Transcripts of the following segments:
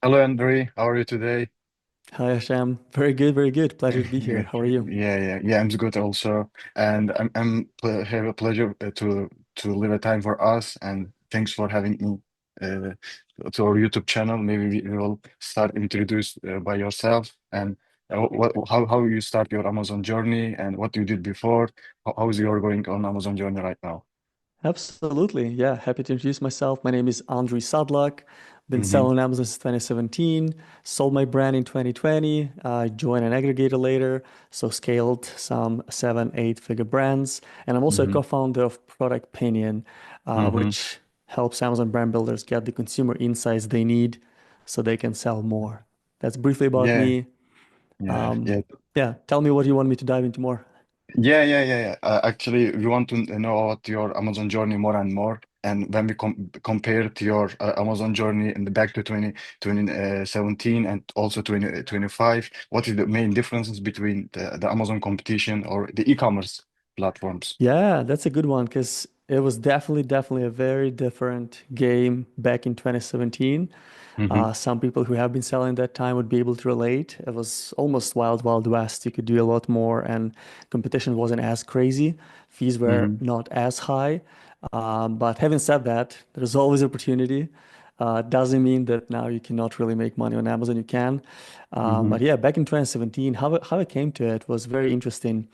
Hello, Andre. How are you today? Hi, Hashem. Very good, very good. Pleasure to be here. How are you? Yeah. I'm good also, and have a pleasure to leave a time for us. And thanks for having me to our YouTube channel. Maybe we will start introduce by yourself and how you start your Amazon journey and what you did before. How is your going on Amazon journey right now? Absolutely. Yeah, happy to introduce myself. My name is Andriy Sadlak. Been Mm-hmm. selling on Amazon since 2017. Sold my brand in 2020. I joined an aggregator later, so scaled some seven, eight-figure brands. And I'm also a Mm-hmm. co-founder of product Pinion, Mm-hmm. which helps Amazon brand builders get the consumer insights they need so they can sell more. That's briefly about Yeah, me. yeah, Um, yeah. yeah, tell me what you want me to dive into more. Yeah. Actually, we want to know about your Amazon journey more and more. And when we compare to your Amazon journey in the back to 2017 and also 2025, what is the main differences between the Amazon competition or the e-commerce platforms? Yeah, that's a good one because it was definitely a very different game back in 2017. Mm-hmm. Some people who have been selling that time would be able to relate. It was almost wild, wild west. You could do a lot more, and competition wasn't as crazy. Fees were Mm-hmm. not as high. But having said that, there's always opportunity. Doesn't mean that now you cannot really make money on Amazon. You can. Mm-hmm. But yeah, back in 2017, how I came to it was very interesting.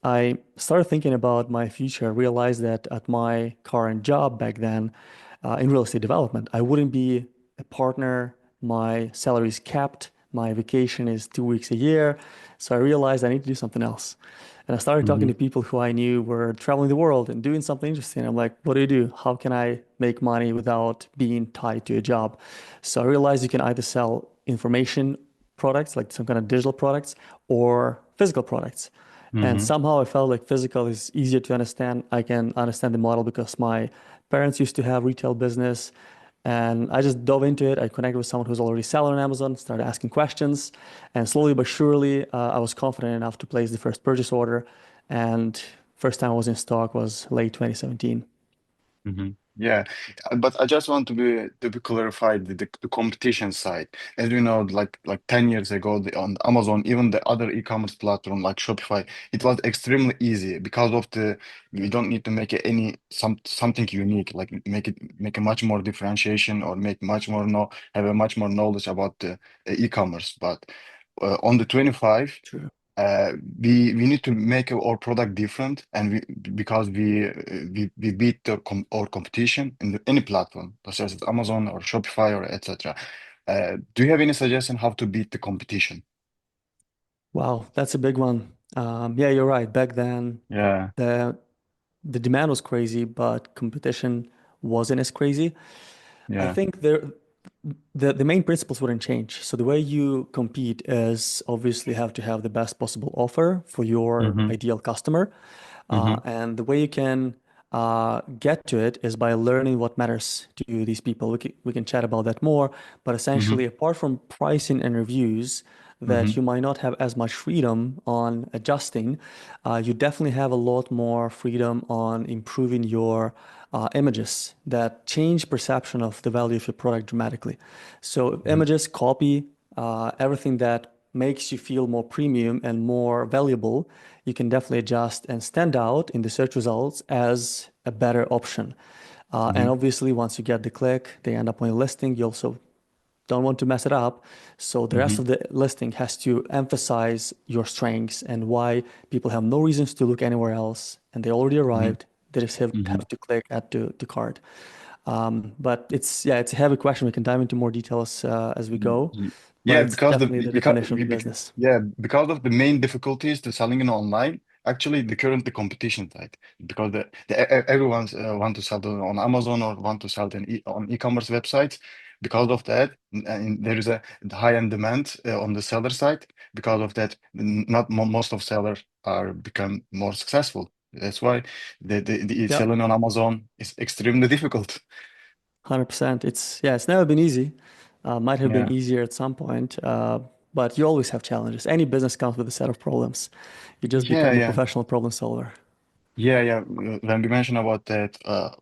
I started thinking about my future, realized that at my current job back then, in real estate development, I wouldn't be a partner. My salary is capped. My vacation is 2 weeks a year. So I realized I need to do something else. And I started talking Mm-hmm. to people who I knew were traveling the world and doing something interesting. I'm like, what do you do? How can I make money without being tied to a job? So I realized you can either sell information products, like some kind of digital products, or physical products. And Mm-hmm. somehow I felt like physical is easier to understand. I can understand the model because my parents used to have retail business and I just dove into it. I connected with someone who's already selling on Amazon, started asking questions, and slowly but surely, I was confident enough to place the first purchase order. And first time I was in stock was late 2017. hmm Yeah, but I just want to be clarified the competition side. As we know, like 10 years ago, on Amazon, even the other e-commerce platform like Shopify, it was extremely easy because of the you don't need to make something unique, like make a much more differentiation or make much more know have a much more knowledge about the e-commerce. But on the 25 True. uh, we need to make our product different, and because we beat our competition in any platform, such as Amazon or Shopify or etc. Do you have any suggestion how to beat the competition? Wow, that's a big one. Yeah, you're right. Back then, Yeah, the the demand was crazy, but competition wasn't as crazy. I yeah. think the main principles wouldn't change. So the way you compete is obviously have to have the best possible offer for your Mm-hmm, ideal customer. mm-hmm, And the way you can get to it is by learning what matters to these people. We can chat about that more, but mm-hmm, essentially, apart from pricing and reviews mm-hmm, that you might not have as much freedom on adjusting, you definitely have a lot more freedom on improving your images that change perception of the value of your product dramatically. So mm-hmm, images copy everything that makes you feel more premium and more valuable. You can definitely adjust and stand out in the search results as a better option. mm-hmm, And obviously, once you get the click, they end up on your listing. You also don't want to mess it up. So the rest mm-hmm, of the listing has to emphasize your strengths and why people have no reasons to look anywhere else and they already mm-hmm, arrived. They just mm-hmm, have to click add to cart. But it's a heavy question. We can dive into more details as we go, mm-hmm. but Yeah, it's definitely the definition of the business. because of the main difficulties to selling it online. Actually, the competition side, because everyone's want to sell it on Amazon or want to sell it on e-commerce websites. Because of that, and there is a high-end demand on the seller side. Because of that, not most of sellers are become more successful. That's why the Yeah, selling on Amazon is extremely difficult. 100%. It's never been easy. Might have been Yeah. easier at some point, but you always have challenges. Any business comes with a set of problems. You just Yeah, become a yeah. professional problem solver. Yeah, yeah. When we mention about that,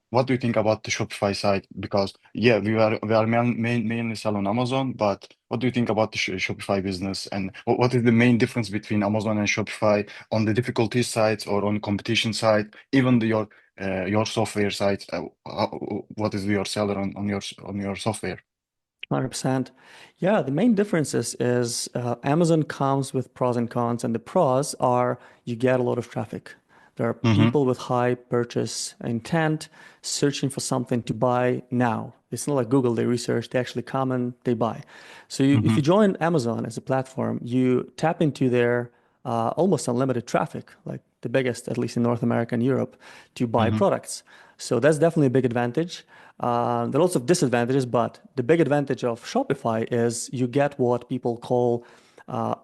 what do you think about the Shopify site? Because yeah, we are mainly sell on Amazon, but what do you think about the Shopify business? And what is the main difference between Amazon and Shopify on the difficulty side or on the competition side, even your software side? What is your seller on your software? 100%. Yeah, the main differences is Amazon comes with pros and cons, and the pros are you get a lot of traffic. There are Mm-hmm. people with high purchase intent searching for something to buy now. It's not like Google, they research, they actually come and they buy. So if Mm-hmm. you join Amazon as a platform, you tap into their almost unlimited traffic, like the biggest, at least in North America and Europe, to buy Mm-hmm. products. So that's definitely a big advantage. There are lots of disadvantages, but the big advantage of Shopify is you get what people call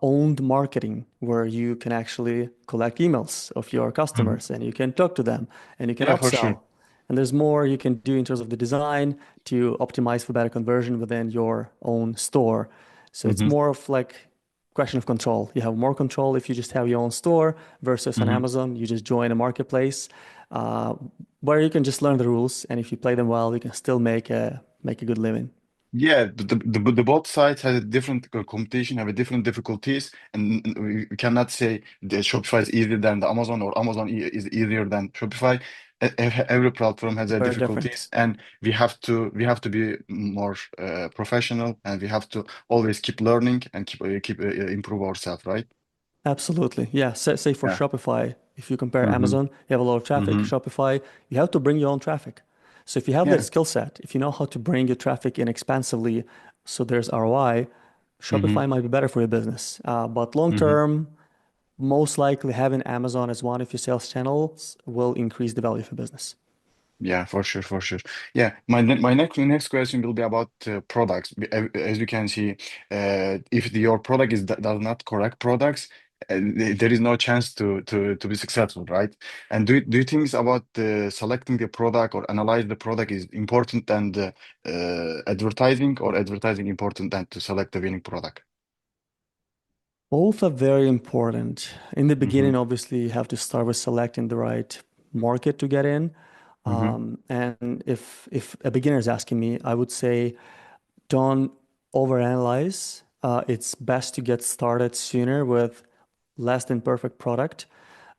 owned marketing, where you can actually collect emails of your Mm-hmm. customers and you can talk to them and you can Yeah, for sure. upsell. And there's more you can do in terms of the design to optimize for better conversion within your own store. So it's Mm-hmm. more of like question of control. You have more control if you just have your own store versus on Mm-hmm. Amazon, you just join a marketplace uh, where you can just learn the rules, and if you play them well, you can still make a good living. Yeah, the both sides have a different competition, have a different difficulties, and we cannot say the Shopify is easier than the Amazon or Amazon is easier than Shopify. Every platform has their Very different. difficulties, and we have to be more professional, and we have to always keep learning and keep improve ourselves, right? Absolutely. Yeah. Say for Yeah. Shopify, if you compare Mm-hmm. Amazon, you have a lot of traffic. Mm-hmm. Shopify, you have to bring your own traffic. So if you have that Yeah. skill set, if you know how to bring your traffic inexpensively, so there's ROI, Mm-hmm. Shopify might be better for your business. But long Mm-hmm. term, most likely having Amazon as one of your sales channels will increase the value of your business. Yeah, for sure, for sure. Yeah, my next question will be about products. As you can see, if your product does not correct products, there is no chance to be successful, right? And do you think about selecting the product or analyze the product is important than the advertising, or advertising important than to select the winning product? Both are very important. In the Mm-hmm. beginning, obviously, you have to start with selecting the right market to get in. Mm-hmm. And if a beginner is asking me, I would say don't overanalyze. It's best to get started sooner with less than perfect product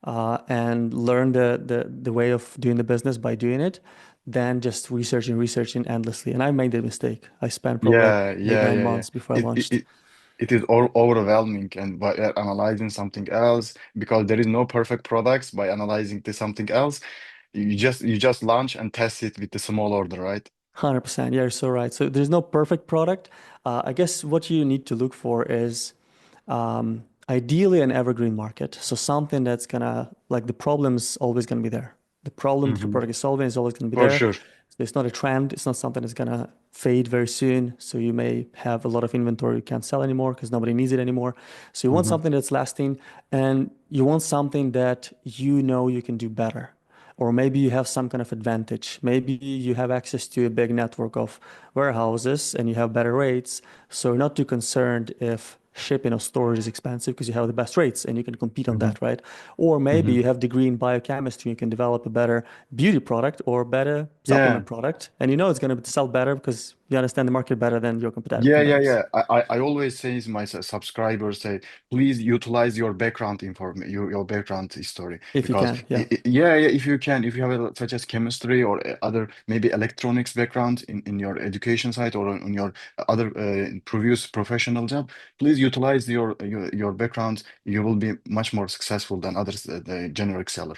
and learn the way of doing the business by doing it than just researching endlessly. And I made the mistake. I spent probably like Yeah, eight, yeah, nine yeah, yeah. months before I It it, launched. it it is all overwhelming, and by analyzing something else, because there is no perfect products, by analyzing to something else, you just launch and test it with the small order, right? 100%. Yeah, you're so right. So there's no perfect product. I guess what you need to look for is ideally an evergreen market. So something that's gonna, like the problem's always gonna be there. The problem that your Hmm. product is solving is always gonna be For there. sure. So it's not a trend. It's not something that's gonna fade very soon. So you may have a lot of inventory you can't sell anymore because nobody needs it anymore. So you want Hmm. something that's lasting, and you want something that you know you can do better. Or maybe you have some kind of advantage. Maybe you have access to a big network of warehouses and you have better rates. So you're not too concerned if shipping or storage is expensive because you have the best rates and you can compete on Hmm. that, right? Or maybe Hmm. you have degree in biochemistry, you can develop a better beauty product or better Yeah. supplement product, and you know it's going to sell better because you understand the market better than your Yeah, yeah, competitors. yeah. I always say to my subscribers, say, please utilize your background your background history, If you because can, yeah. yeah, yeah, if you can, if you have such as chemistry or other maybe electronics background in your education side or on your other previous professional job, please utilize your background. You will be much more successful than others, the generic seller.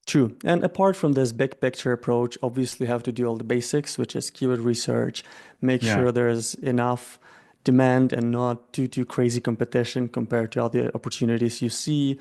True. And apart from this big picture approach, obviously you have to do all the basics, which is keyword research, make Yeah. sure there's enough demand and not too crazy competition compared to other opportunities you see.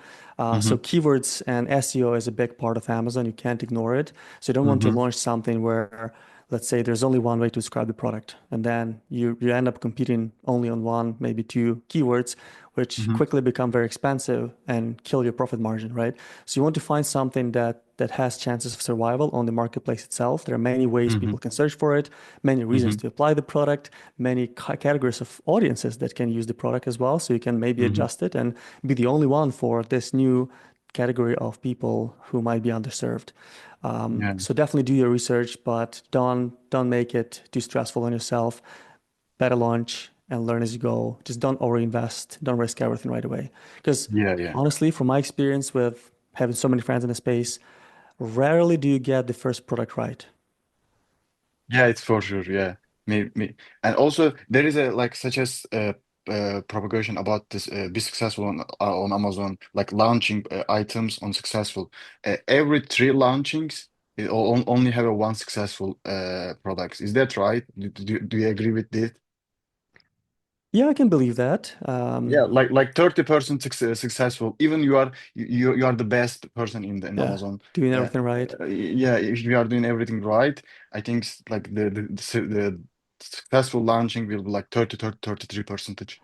Mm-hmm. So keywords and SEO is a big part of Amazon. You can't ignore it. So you don't want to Mm-hmm. launch something where, let's say, there's only one way to describe the product, and then you end up competing only on one, maybe two keywords, which Mm-hmm. quickly become very expensive and kill your profit margin, right? So you want to find something that has chances of survival on the marketplace itself. There are many ways Mm-hmm. people can search for it, many reasons to apply the product, many categories of audiences that can use the product as well. So you can maybe Mm-hmm. adjust it and be the only one for this new category of people who might be underserved. Yeah. So definitely do your research, but don't make it too stressful on yourself. Better launch and learn as you go. Just don't overinvest. Don't risk everything right away. Because Yeah, yeah. honestly, from my experience with having so many friends in the space, rarely do you get the first product right. Yeah, it's for sure. Yeah, me. And also there is a like such as propagation about this be successful on Amazon, like launching items on successful. Every three launchings, it only have a one successful products. Is that right? Do you agree with this? Yeah, I can believe that. Yeah, like 30% successful. Even you are the best person in Yeah, Amazon. doing Uh, everything right. yeah, if you are doing everything right, I think like the successful launching will be like 33 percentage.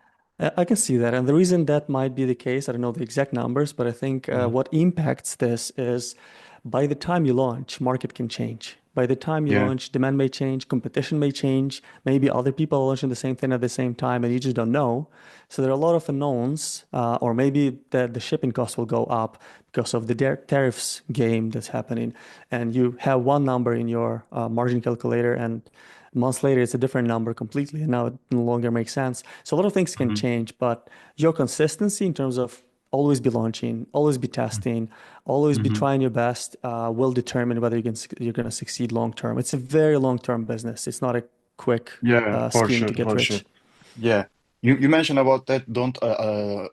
I can see that. And the reason that might be the case, I don't know the exact numbers, but I think Hmm. what impacts this is by the time you launch, market can change. By the time you Yeah. launch, demand may change, competition may change, maybe other people are launching the same thing at the same time and you just don't know. So there are a lot of unknowns, or maybe the shipping cost will go up because of the tariffs game that's happening. And you have one number in your margin calculator and months later it's a different number completely and now it no longer makes sense. So a lot of things can Hmm. change, but your consistency in terms of always be launching, always be testing, always be Hmm. trying your best will determine whether you're going to succeed long term. It's a very long term business. It's not a quick Yeah, for scheme sure, to get for sure. rich. Yeah. You mentioned about that. Don't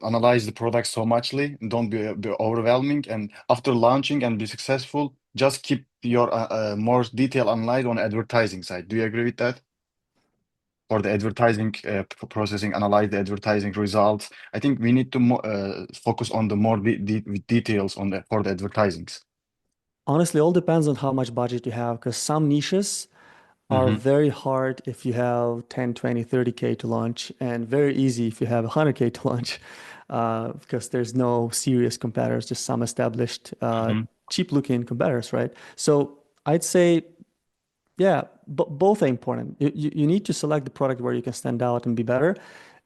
analyze the product so muchly. Don't be overwhelming. And after launching and be successful, just keep your more detailed analyze on advertising side. Do you agree with that? For the advertising processing, analyze the advertising results. I think we need to focus on the more details on the for the advertisings. Honestly, all depends on how much budget you have because some niches are Mm-hmm. very hard if you have 10, 20, 30K to launch, and very easy if you have 100K to launch, because there's no serious competitors, just some established, Mm-hmm. cheap looking competitors, right? So I'd say, yeah, both are important. You need to select the product where you can stand out and be better,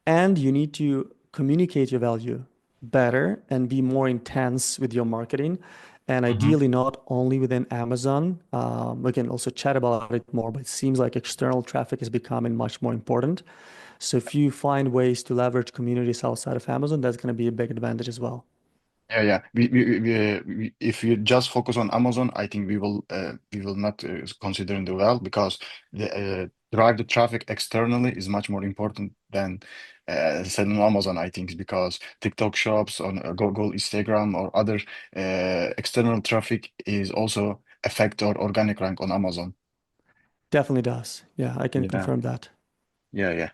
and you need to communicate your value better and be more intense with your marketing. And Mm-hmm. ideally, not only within Amazon. We can also chat about it more, but it seems like external traffic is becoming much more important. So if you find ways to leverage communities outside of Amazon, that's going to be a big advantage as well. Yeah, yeah. If you just focus on Amazon, I think we will not consider in the well because drive the traffic externally is much more important than selling on Amazon. I think because TikTok shops on Google, Instagram, or other external traffic is also affect our organic rank on Amazon. Definitely does. Yeah, I can Yeah. confirm that. Yeah, yeah,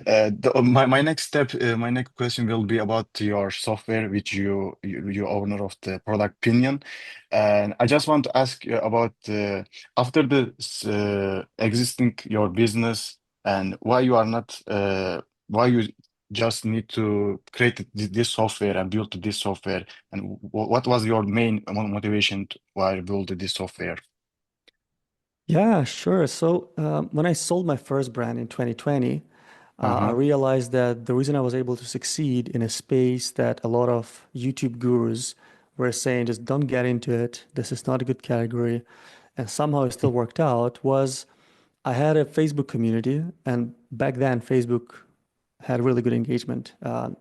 yeah. My next step, my next question will be about your software, which you owner of the product Pinion, and I just want to ask you about after the existing your business and why you are not why you just need to create this software and build this software, and what was your main motivation to why you build this software? Yeah, sure. So when I sold my first brand in 2020, I Uh-huh. realized that the reason I was able to succeed in a space that a lot of YouTube gurus were saying, just don't get into it. This is not a good category. And somehow it still worked out was I had a Facebook community. And back then, Facebook had really good engagement.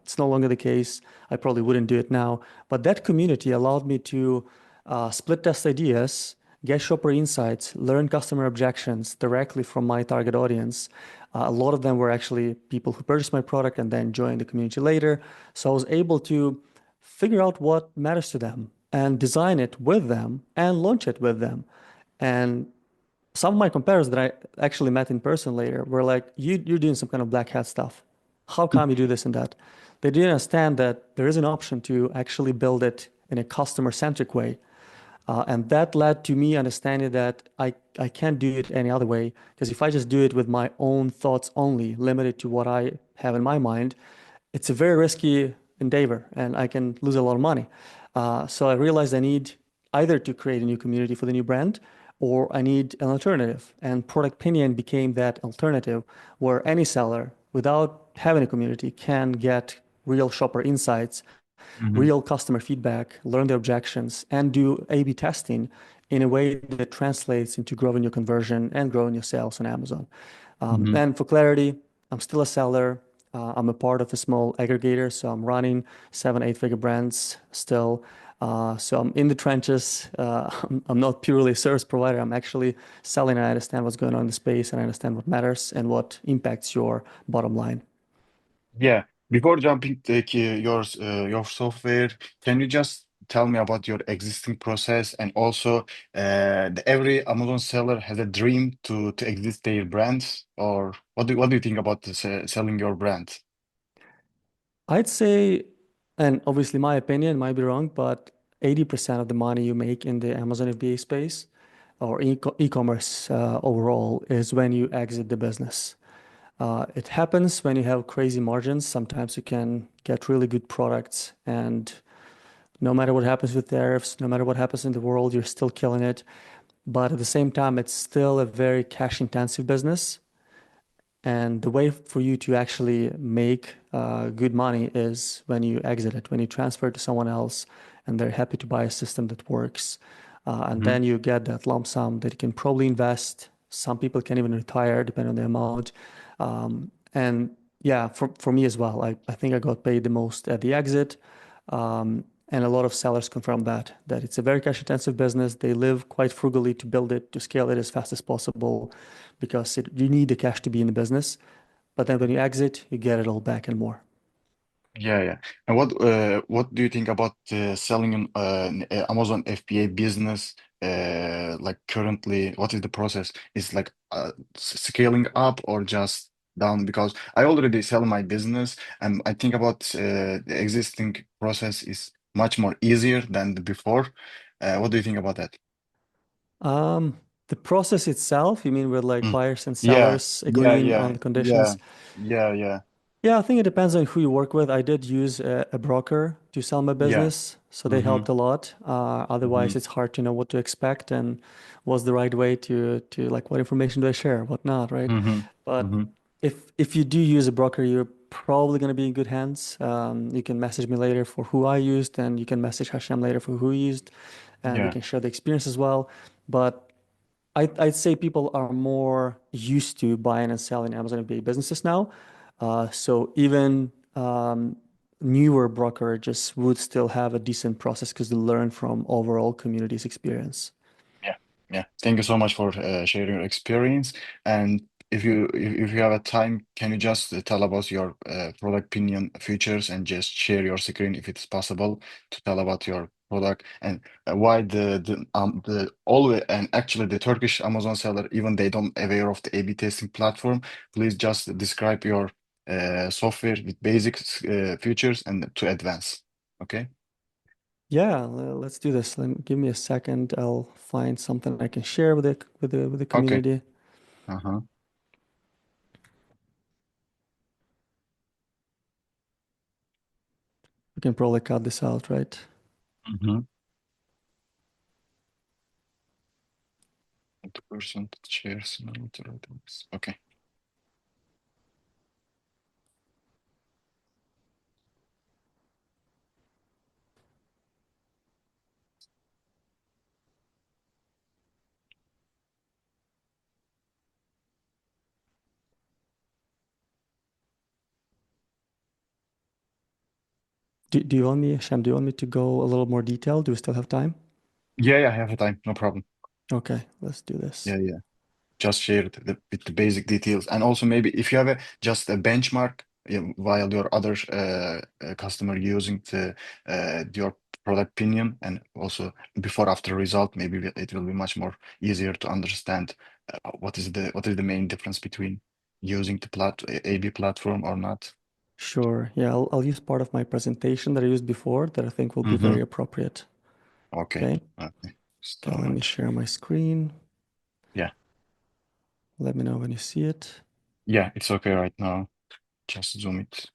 It's no longer the case. I probably wouldn't do it now. But that community allowed me to split test ideas, get shopper insights, learn customer objections directly from my target audience. A lot of them were actually people who purchased my product and then joined the community later. So I was able to figure out what matters to them and design it with them and launch it with them. And some of my competitors that I actually met in person later were like, you're doing some kind of black hat stuff. How come you do this and that? They didn't understand that there is an option to actually build it in a customer centric way. And that led to me understanding that I can't do it any other way. Because if I just do it with my own thoughts only, limited to what I have in my mind, it's a very risky endeavor and I can lose a lot of money. So I realized I need either to create a new community for the new brand or I need an alternative. And Product Pinion became that alternative where any seller, without having a community, can get real shopper insights Hmm. real customer feedback, learn the objections, and do A/B testing in a way that translates into growing your conversion and growing your sales on Amazon. Hmm. And for clarity, I'm still a seller. I'm a part of a small aggregator, so I'm running 7, 8 figure brands still. So I'm in the trenches. I'm not purely a service provider. I'm actually selling, and I understand what's going on in the space, and I understand what matters and what impacts your bottom line. Yeah. Before jumping to your software, can you just tell me about your existing process and also every Amazon seller has a dream to exist their brands, or what do you think about this, selling your brand? I'd say, and obviously my opinion might be wrong, but 80% of the money you make in the Amazon FBA space or e-commerce overall is when you exit the business. It happens when you have crazy margins. Sometimes you can get really good products, and no matter what happens with tariffs, no matter what happens in the world, you're still killing it. But at the same time, it's still a very cash intensive business. And the way for you to actually make good money is when you exit it, when you transfer it to someone else and they're happy to buy a system that works. And Hmm. then you get that lump sum that you can probably invest. Some people can even retire depending on the amount. And yeah, for me as well, I think I got paid the most at the exit. And a lot of sellers confirm that it's a very cash intensive business. They live quite frugally to build it, to scale it as fast as possible because you need the cash to be in the business. But then when you exit, you get it all back and more. Yeah, yeah. And what do you think about selling an Amazon FBA business? Like currently, what is the process? Is like scaling up or just down? Because I already sell my business, and I think about the existing process is much more easier than the before. What do you think about that? Um, the process itself, you mean with like Mm. buyers and Yeah, sellers yeah, agreeing on yeah, the yeah, conditions? yeah, yeah, Yeah, I think it depends on who you work with. I did use a broker to sell my yeah. business, so they Mm-hmm, helped a lot. mm-hmm, Otherwise, it's hard to know what to expect and what's the right way to like what information do I share, what not, right? mm-hmm, But mm-hmm. if you do use a broker, you're probably going to be in good hands. You can message me later for who I used, and you can message Hashem later for who he used, and we Yeah. can share the experience as well. But I'd say people are more used to buying and selling Amazon FBA businesses now. So even newer brokerages would still have a decent process because they learn from overall community's experience. Yeah, yeah. Thank you so much for sharing your experience. And if you have a time, can you just tell about your product Pinion features and just share your screen if it's possible to tell about your product and why the always and actually the Turkish Amazon seller even they don't aware of the A/B testing platform. Please just describe your software with basic features and to advance. Okay. Yeah, let's do this. Give me a second. I'll find something I can share with the Okay. community. Uh-huh. We can probably cut this out, right? Mm-hmm. The person that shares items. Okay. Do you want me, Shem, do you want me to go a little more detailed? Do we still have time? Yeah, yeah, I have a time. No problem. Okay, let's do this. Yeah, yeah. Just share with the basic details. And also maybe if you have just a benchmark while your other customer using your product Pinion and also before after result, maybe it will be much more easier to understand what is the main difference between using the AB platform or not. Sure. Yeah, I'll use part of my presentation that I used before that I think will be Mm-hmm. very appropriate. Okay. Okay. Okay. So Okay, let me much. share my screen. Yeah. Let me know when you see it. Yeah, it's okay right now. Just zoom it.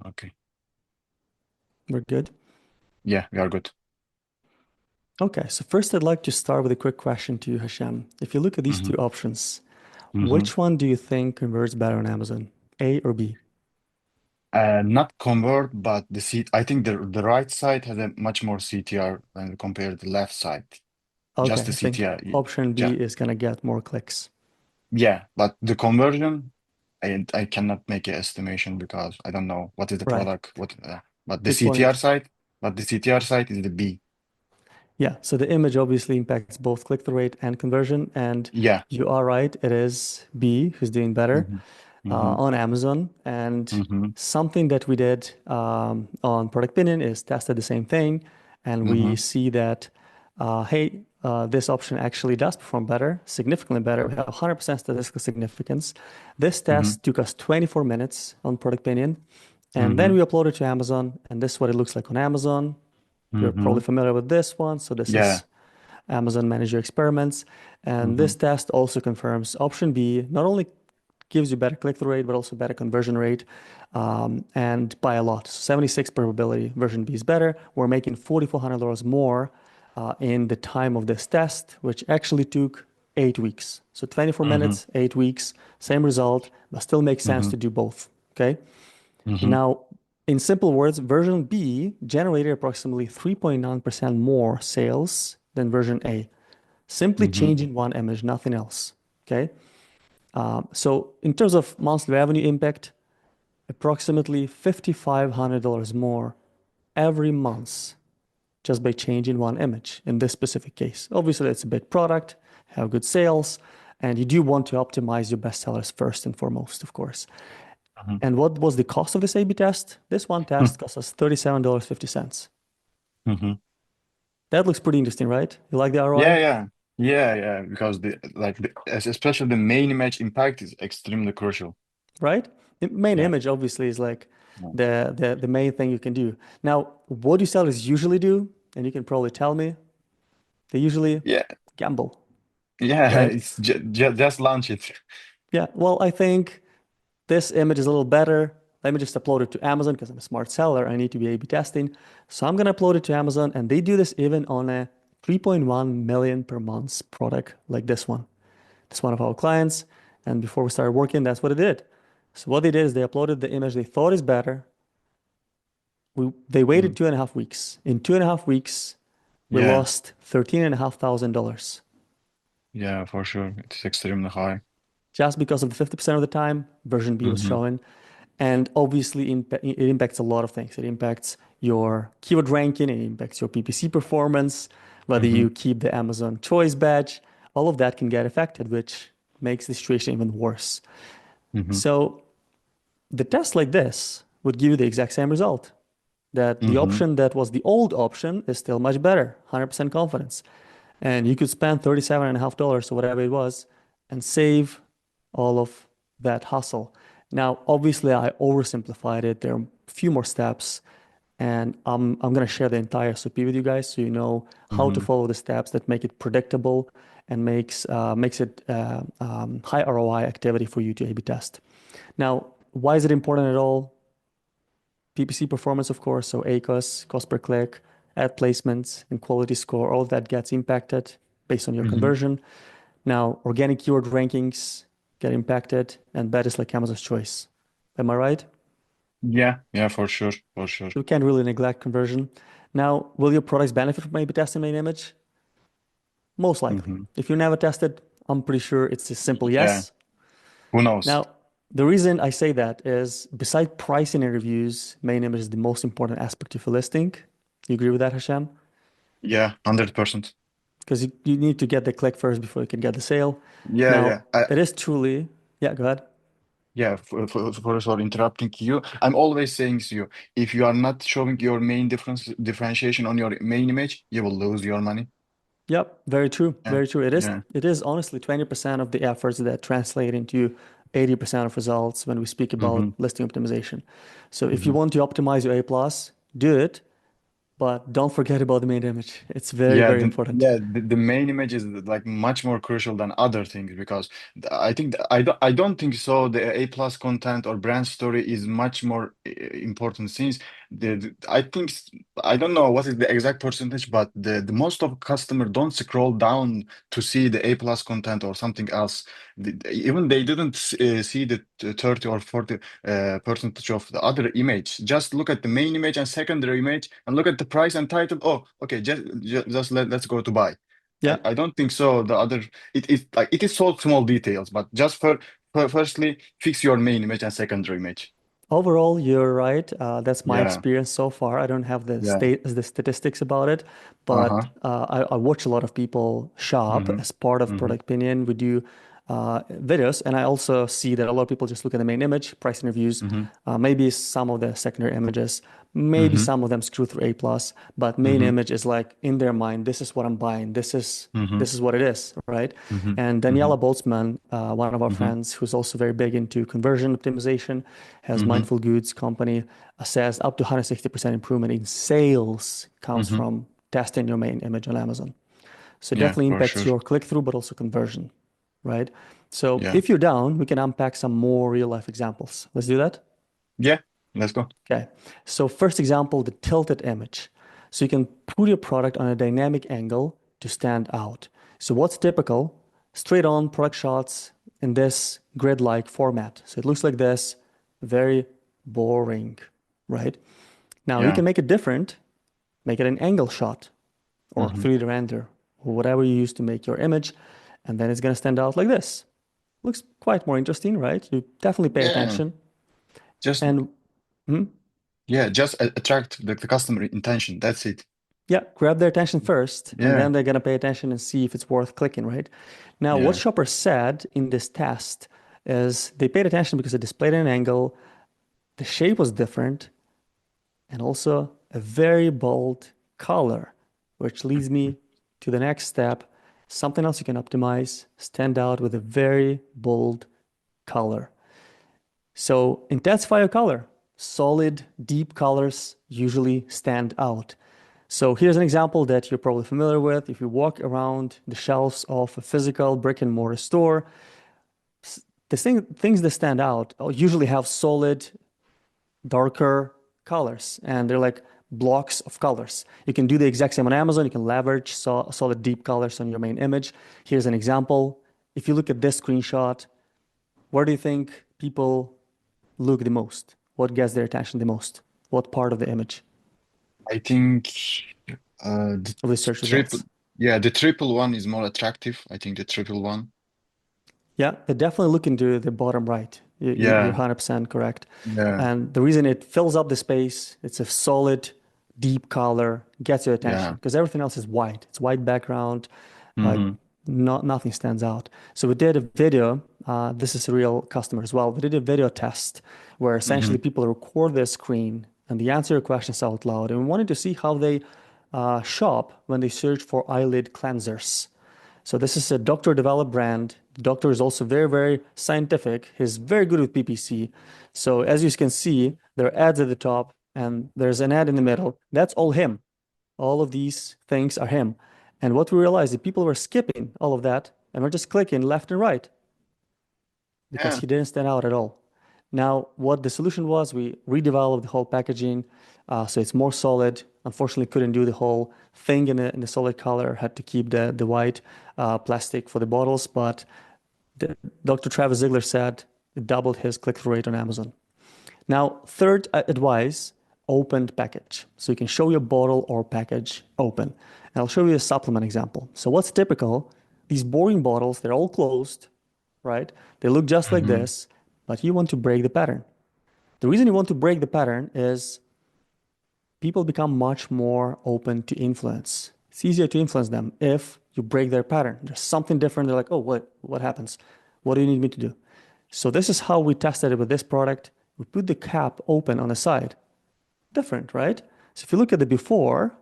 Okay. We're good. Yeah, we are good. Okay, so first I'd like to start with a quick question to you, Hashem. If you look at these Mm-hmm. two options, Mm-hmm. which one do you think converts better on Amazon? A or B? Not convert, but the seat. I think the right side has a much more CTR when compared to the left side. Just Okay, the I think CTR. option B Yeah, is gonna get more clicks. yeah. But the conversion, I cannot make an estimation because I don't know what is the Right. product. What, but the Good CTR point. side, but the CTR side is the B. Yeah, so the image obviously impacts both click-through rate and conversion, and Yeah. you are right, it is B who's doing better Mm-hmm. Mm-hmm. on Amazon. And Mm-hmm. something that we did on Product Pinion is tested the same thing, and we Mm-hmm. see that, hey, this option actually does perform better, significantly better. We have 100% statistical significance. This Mm-hmm. test took us 24 minutes on Product Pinion, and then Mm-hmm. we uploaded to Amazon, and this is what it looks like on Amazon. You're Mm-hmm. probably familiar with this one. So this Yeah. is Amazon Manage Your Experiments. And Mm-hmm. this test also confirms option B not only gives you better click-through rate, but also better conversion rate, and by a lot. So 76 probability version B is better. We're making $4,400 more in the time of this test, which actually took 8 weeks. So 24 Mm-hmm. minutes, 8 weeks, same result, but still makes sense Mm-hmm. to do both. Okay. Mm-hmm. Now, in simple words, version B generated approximately 3.9% more sales than version A, simply Mm-hmm. changing one image, nothing else. Okay. So, in terms of monthly revenue impact, approximately $5,500 more every month just by changing one image in this specific case. Obviously, it's a big product, have good sales, and you do want to optimize your best sellers first and foremost, of course. And what was the cost of this A/B test? This one test cost us $37.50. Mm-hmm. That looks pretty interesting, right? You like the Yeah, ROI, yeah, yeah, yeah. Because especially the main image impact is extremely crucial. right? The main Yeah. image obviously is like Yeah. the main thing you can do. Now, what do sellers usually do? And you can probably tell me, they usually Yeah. gamble, Yeah. right? It's just launch it. Yeah, well, I think this image is a little better. Let me just upload it to Amazon because I'm a smart seller. I need to be A/B testing. So I'm gonna upload it to Amazon, and they do this even on a 3.1 million per month product like this one. It's one of our clients. And before we started working, that's what it did. So what they did is they uploaded the image they thought is better. They waited Mm. 2.5 weeks. In 2.5 weeks, we Yeah. lost $13,500 Yeah, for sure. It's extremely high. just because of the 50% of the time version B was Mm-hmm. showing. And obviously, it impacts a lot of things. It impacts your keyword ranking, it impacts your PPC performance, whether Mm-hmm. you keep the Amazon Choice badge, all of that can get affected, which makes the situation even worse. Mm-hmm. So the test like this would give you the exact same result. That the Mm-hmm. option that was the old option is still much better, 100% confidence. And you could spend $37.50 or whatever it was and save all of that hustle. Now, obviously, I oversimplified it. There are a few more steps, and I'm going to share the entire SOP with you guys so you know how to Mm-hmm. follow the steps that make it predictable and makes it high ROI activity for you to A/B test. Now, why is it important at all? PPC performance, of course, so ACOS, cost per click, ad placements, and quality score, all of that gets impacted based on your Mm-hmm. conversion. Now, organic keyword rankings get impacted, and that is like Amazon's choice. Am I right? Yeah, yeah, for sure, for sure. So we can't really neglect conversion. Now, will your products benefit from A/B testing main image? Most likely. Mm-hmm. If you never tested, I'm pretty sure it's a simple Yeah, yes. who knows? Now, the reason I say that is beside pricing and reviews, main image is the most important aspect of a listing. You agree with that, Hashem? Yeah, 100%. Because you need to get the click first before you can get the sale. Yeah, Now, yeah. I it is truly, yeah, go ahead. Yeah, for interrupting you. I'm always saying to you, if you are not showing your main differentiation on your main image, you will lose your money. Yep, very true. Yeah, Very true. yeah. It is honestly 20% of the efforts that translate into 80% of results when we speak about Mm-hmm. listing optimization. So if you Mm-hmm. want to optimize your A plus, do it, but don't forget about the main image. It's very, Yeah, very important. the main image is like much more crucial than other things because I think I don't think so. The A plus content or brand story is much more important things. I think I don't know what is the exact percentage, but the most of customers don't scroll down to see the A plus content or something else. Even they didn't see the 30 or 40 percentage of the other image. Just look at the main image and secondary image and look at the price and title. Oh, okay, just let's go to buy. Yeah. I don't think so. The other it is like it is so small details, but just firstly fix your main image and secondary image. Overall, you're right. That's my Yeah, experience so far. I don't have yeah. the statistics about it, but Uh-huh. I watch a lot of people shop Mm-hmm. as part of Mm-hmm. Product Pinion. We do videos, and I also see that a lot of people just look at the main image, price and reviews, Mm-hmm. maybe some of the secondary images, maybe Mm-hmm. some of them screw through A plus, but main Mm-hmm. image is like in their mind, this is what I'm buying. Mm-hmm. This is what it is, right? Mm-hmm. And Mm-hmm. Daniela Boltzmann, one of our friends who's also very big into conversion optimization, has Mm-hmm. Mindful Goods company, says up to 160% improvement in sales comes Mm-hmm. from testing your main image on Amazon. So it Yeah, definitely for impacts sure. your click-through, but also conversion, right? So Yeah. if you're down, we can unpack some more real-life examples. Let's do that. Yeah, let's go. Okay. So first example, the tilted image. So you can put your product on a dynamic angle to stand out. So what's typical? Straight on product shots in this grid-like format. So it looks like this, very boring, right? Now you Yeah. can make it different, make it an angle shot or Mm-hmm. 3D render or whatever you use to make your image, and then it's going to stand out like this. Looks quite more interesting, right? You definitely pay Yeah. attention. Just And hmm, yeah, just attract the customer intention. That's it. yeah, grab their attention first, and Yeah. then they're going to pay attention and see if it's worth clicking, right? Now, what Yeah. shoppers said in this test is they paid attention because it displayed at an angle, the shape was different, and also a very bold color, which leads me to the next step. Something else you can optimize, stand out with a very bold color. So intensify your color. Solid, deep colors usually stand out. So here's an example that you're probably familiar with. If you walk around the shelves of a physical brick and mortar store, things that stand out usually have solid, darker colors, and they're like blocks of colors. You can do the exact same on Amazon. You can leverage solid, deep colors on your main image. Here's an example. If you look at this screenshot, where do you think people look the most? What gets their attention the most? What part of the image I think the of the search triple results? yeah, the triple one is more attractive. I think the triple one. Yeah, they definitely look into the bottom right. You're Yeah. 100% correct. Yeah. And the reason it fills up the space, it's a solid, deep color, gets your attention Yeah. because everything else is white. It's white background, like Mm-hmm. nothing stands out. So we did a video. This is a real customer as well. We did a video test where Mm-hmm. essentially people record their screen and they answer your questions out loud. And we wanted to see how they shop when they search for eyelid cleansers. So this is a doctor developed brand. The doctor is also very, very scientific. He's very good with PPC. So as you can see, there are ads at the top and there's an ad in the middle. That's all him. All of these things are him. And what we realized is people were skipping all of that and we're just clicking left and right because Yeah. he didn't stand out at all. Now, what the solution was, we redeveloped the whole packaging so it's more solid. Unfortunately, couldn't do the whole thing in the solid color, had to keep the white plastic for the bottles. But Dr. Travis Ziegler said it doubled his click-through rate on Amazon. Now, third advice, opened package. So you can show your bottle or package open. And I'll show you a supplement example. So what's typical? These boring bottles, they're all closed, right? They look just like Mm-hmm. this, but you want to break the pattern. The reason you want to break the pattern is people become much more open to influence. It's easier to influence them if you break their pattern. There's something different. They're like, oh, what happens? What do you need me to do? So this is how we tested it with this product. We put the cap open on the side. Different, right? So if you look at the before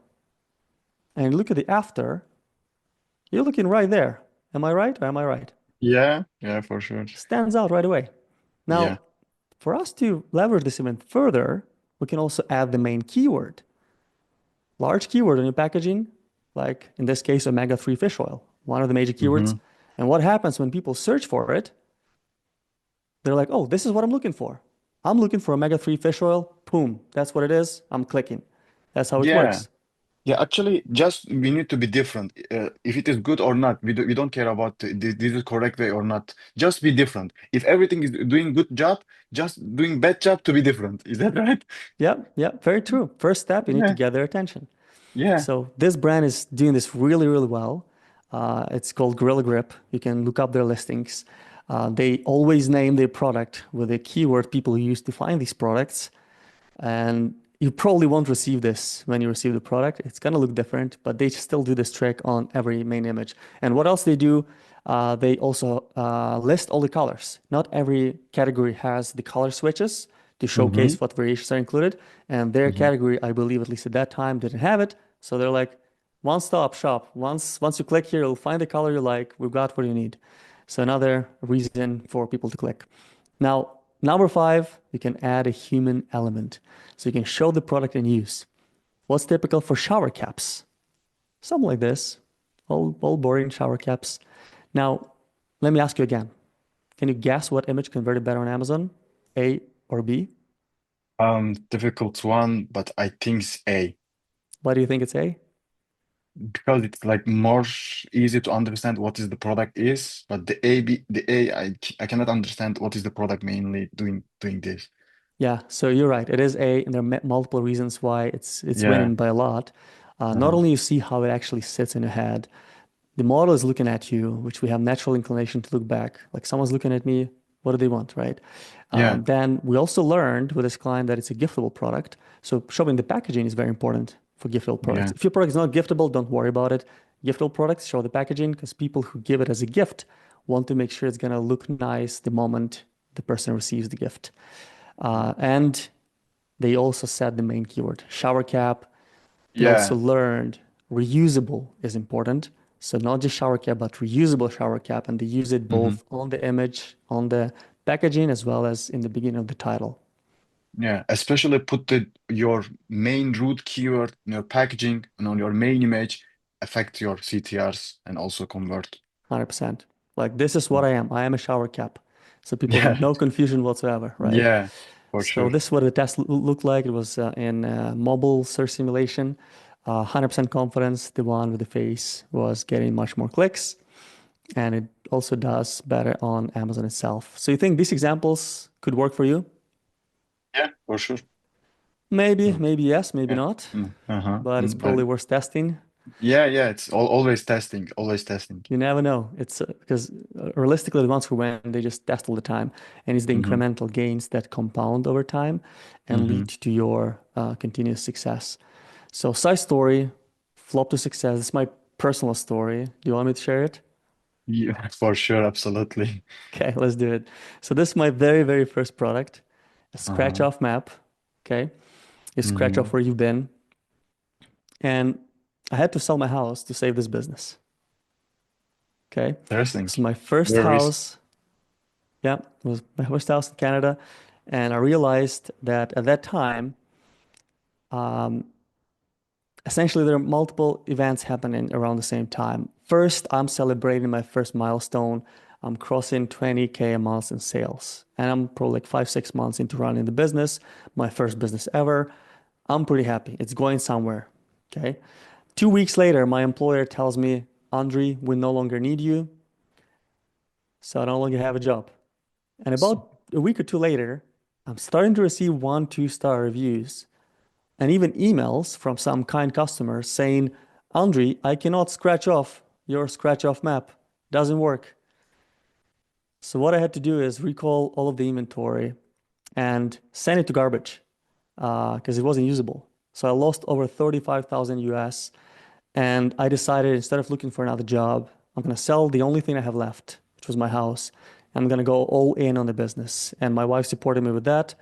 and you look at the after, you're looking right there. Am I right or am I right? Yeah. Yeah, for sure. Stands out right away. Yeah. Now, for us to leverage this even further, we can also add the main keyword. Large keyword on your packaging, like in this case, omega-3 fish oil, one of the major keywords. Mm-hmm. And what happens when people search for it? They're like, oh, this is what I'm looking for. I'm looking for omega-3 fish oil. Boom, that's what it is. I'm clicking. That's how it Yeah. works. Yeah, actually, just we need to be different. If it is good or not, we don't care about this is correct way or not. Just be different. If everything is doing good job, just doing bad job to be different. Is that right? Yep, yep, very true. First step, you need to Yeah, get their attention. yeah. So this brand is doing this really, really well. It's called Gorilla Grip. You can look up their listings. They always name their product with a keyword people use to find these products. And you probably won't receive this when you receive the product. It's going to look different, but they still do this trick on every main image. And what else they do? They also list all the colors. Not every category has the color switches to Mm-hmm. showcase what variations are included. And their Mm-hmm. category, I believe, at least at that time, didn't have it. So they're like, one-stop shop. Once you click here, you'll find the color you like. We've got what you need. So another reason for people to click. Now, number five, you can add a human element. So you can show the product in use. What's typical for shower caps? Something like this. All boring shower caps. Now, let me ask you again. Can you guess what image converted better on Amazon? A or B? Difficult one, but I think it's A Why do you think it's A? because it's like more easy to understand what is the product is, but I cannot understand what is the product mainly doing this. Yeah, so you're right. It is A, and there are multiple reasons why it's Yeah. winning by a lot. Not Uh-huh. only you see how it actually sits in your head, the model is looking at you, which we have natural inclination to look back. Like someone's looking at me, what do they want, right? Yeah. Then we also learned with this client that it's a giftable product. So showing the packaging is very important for giftable products. Yeah. If your product is not giftable, don't worry about it. Giftable products, show the packaging because people who give it as a gift want to make sure it's going to look nice the moment the person receives the gift. And they also said the main keyword, shower cap. They also Yeah. learned reusable is important. So not just shower cap, but reusable shower cap. And they use it Hmm. both on the image, on the packaging, as well as in the beginning of the title. Yeah. Especially put your main root keyword in your packaging and on your main image affect your CTRs and also convert. 100%. Like this is what I am. I am a shower cap. So people have Yeah. no confusion whatsoever, right? Yeah. For So sure. this is what the test looked like. It was in mobile search simulation. 100% confidence. The one with the face was getting much more clicks. And it also does better on Amazon itself. So you think these examples could work for you? Yeah. For sure. Maybe, Mm. maybe yes, maybe Yeah. not, Uh-huh. but it's probably worth testing. Yeah. Yeah. It's always testing. Always testing. You never know. It's because realistically, the ones who win, they just test all the time. And it's the Hmm. incremental gains that compound over time and lead Hmm. to your continuous success. So, side story, flop to success. This is my personal story. Do you want me to share it? Yeah. For sure. Absolutely. Okay, let's do it. So, this is my very, very first product, a scratch Uh-huh. off map. Okay. You scratch off Hmm. where you've been. And I had to sell my house to save this business. Okay. Interesting. This is my first Very risk. house. Yeah, it was my first house in Canada. And I realized that at that time, um, essentially there are multiple events happening around the same time. First, I'm celebrating my first milestone. I'm crossing 20K a month in sales. And I'm probably like 5, 6 months into running the business, my first business ever. I'm pretty happy. It's going somewhere. Okay. 2 weeks later, my employer tells me, Andre, we no longer need you. So I no longer have a job. And about a week or two later, I'm starting to receive 1, 2 star reviews and even emails from some kind customers saying, Andre, I cannot scratch off your scratch off map. Doesn't work. So what I had to do is recall all of the inventory and send it to garbage because it wasn't usable. So I lost over 35,000 US. And I decided instead of looking for another job, I'm going to sell the only thing I have left, which was my house. I'm going to go all in on the business. And my wife supported me with that.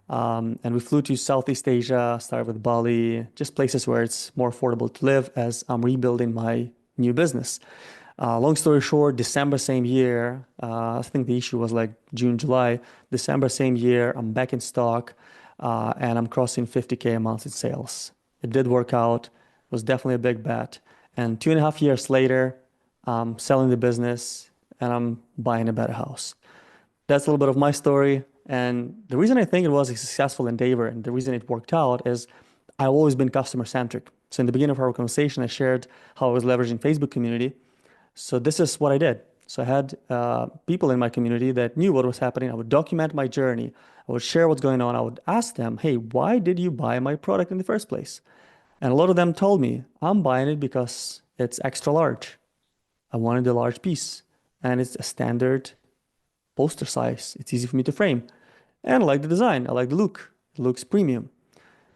And we flew to Southeast Asia, started with Bali, just places where it's more affordable to live as I'm rebuilding my new business. Long story short, December same year, I think the issue was like June, July. December same year, I'm back in stock and I'm crossing 50K a month in sales. It did work out. It was definitely a big bet. And 2.5 years later, I'm selling the business and I'm buying a better house. That's a little bit of my story. And the reason I think it was a successful endeavor and the reason it worked out is I've always been customer centric. So in the beginning of our conversation, I shared how I was leveraging Facebook community. So this is what I did. So I had people in my community that knew what was happening. I would document my journey. I would share what's going on. I would ask them, hey, why did you buy my product in the first place? And a lot of them told me, I'm buying it because it's extra large. I wanted a large piece. And it's a standard poster size. It's easy for me to frame. And I like the design. I like the look. It looks premium.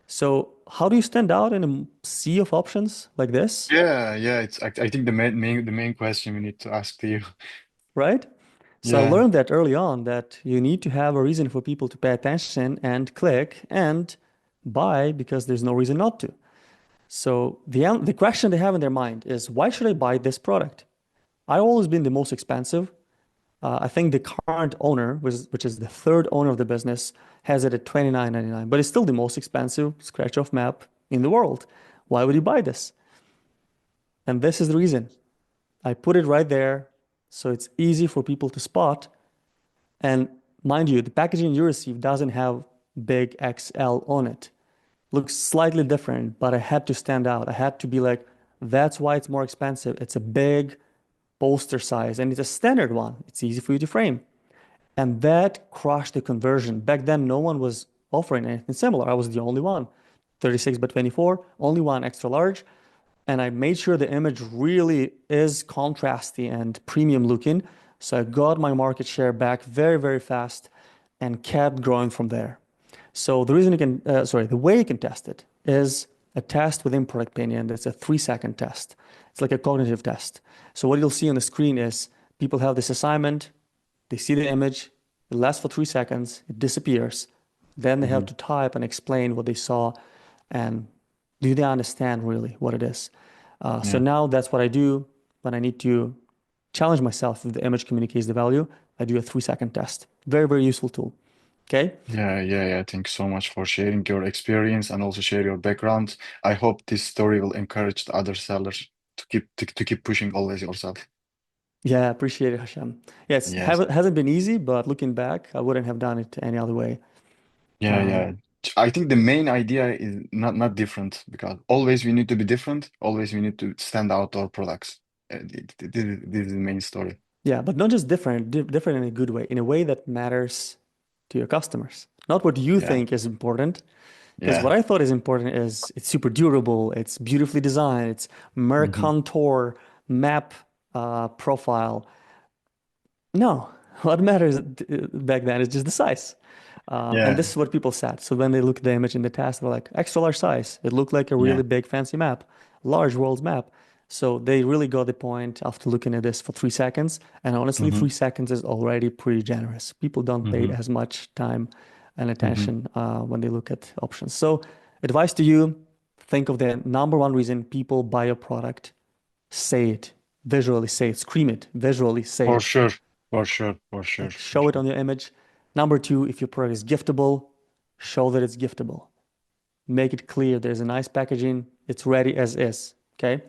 So how do you stand out in a sea of options like this, Yeah. I think the main question we need to ask to you. right? So I Yeah. learned that early on that you need to have a reason for people to pay attention and click and buy because there's no reason not to. So the question they have in their mind is, why should I buy this product? I've always been the most expensive. I think the current owner, which is the third owner of the business, has it at $29.99, but it's still the most expensive scratch-off map in the world. Why would you buy this? And this is the reason. I put it right there so it's easy for people to spot. And mind you, the packaging you receive doesn't have big XL on it. Looks slightly different, but I had to stand out. I had to be like, that's why it's more expensive. It's a big poster size and it's a standard one. It's easy for you to frame. And that crushed the conversion. Back then, no one was offering anything similar. I was the only one. 36 by 24, only one extra large. And I made sure the image really is contrasty and premium looking. So I got my market share back very, very fast and kept growing from there. So the reason you can, the way you can test it is a test within Product Pinion. That's a 3-second test. It's like a cognitive test. So what you'll see on the screen is people have this assignment, they see the image, it lasts for 3 seconds, it disappears. Then they have Hmm. to type and explain what they saw and do they understand really what it is. So Yeah. now that's what I do when I need to challenge myself if the image communicates the value. I do a 3-second test. Very, very useful tool. Okay. Yeah. Thanks so much for sharing your experience and also share your background. I hope this story will encourage the other sellers to keep pushing always yourself. Yeah, appreciate it, Hashem. Yeah, it Yes. hasn't been easy, but looking back, I wouldn't have done it any other way. Yeah. I think the main idea is not different because always we need to be different. Always we need to stand out our products. This is the main story. Yeah, but not just different, different in a good way, in a way that matters to your customers. Not what you Yeah. think is important, because Yeah. what I thought is important is it's super durable, it's beautifully designed, it's Hmm. Mercantor map profile. No, what matters back then is just the size. And Yeah. this is what people said. So when they look at the image in the task, they're like, extra large size. It looked like a really Yeah. big fancy map, large world map. So they really got the point after looking at this for 3 seconds. And honestly, Hmm. 3 seconds is already pretty generous. People don't pay Hmm. as much time and Hmm. attention when they look at options. So advice to you, think of the number one reason people buy a product. Say it, visually say it, scream it, visually say For it. sure. For sure. For sure. Like For show it sure. on your image. Number two, if your product is giftable, show that it's giftable. Make it clear there's a nice packaging, it's ready as is. Okay.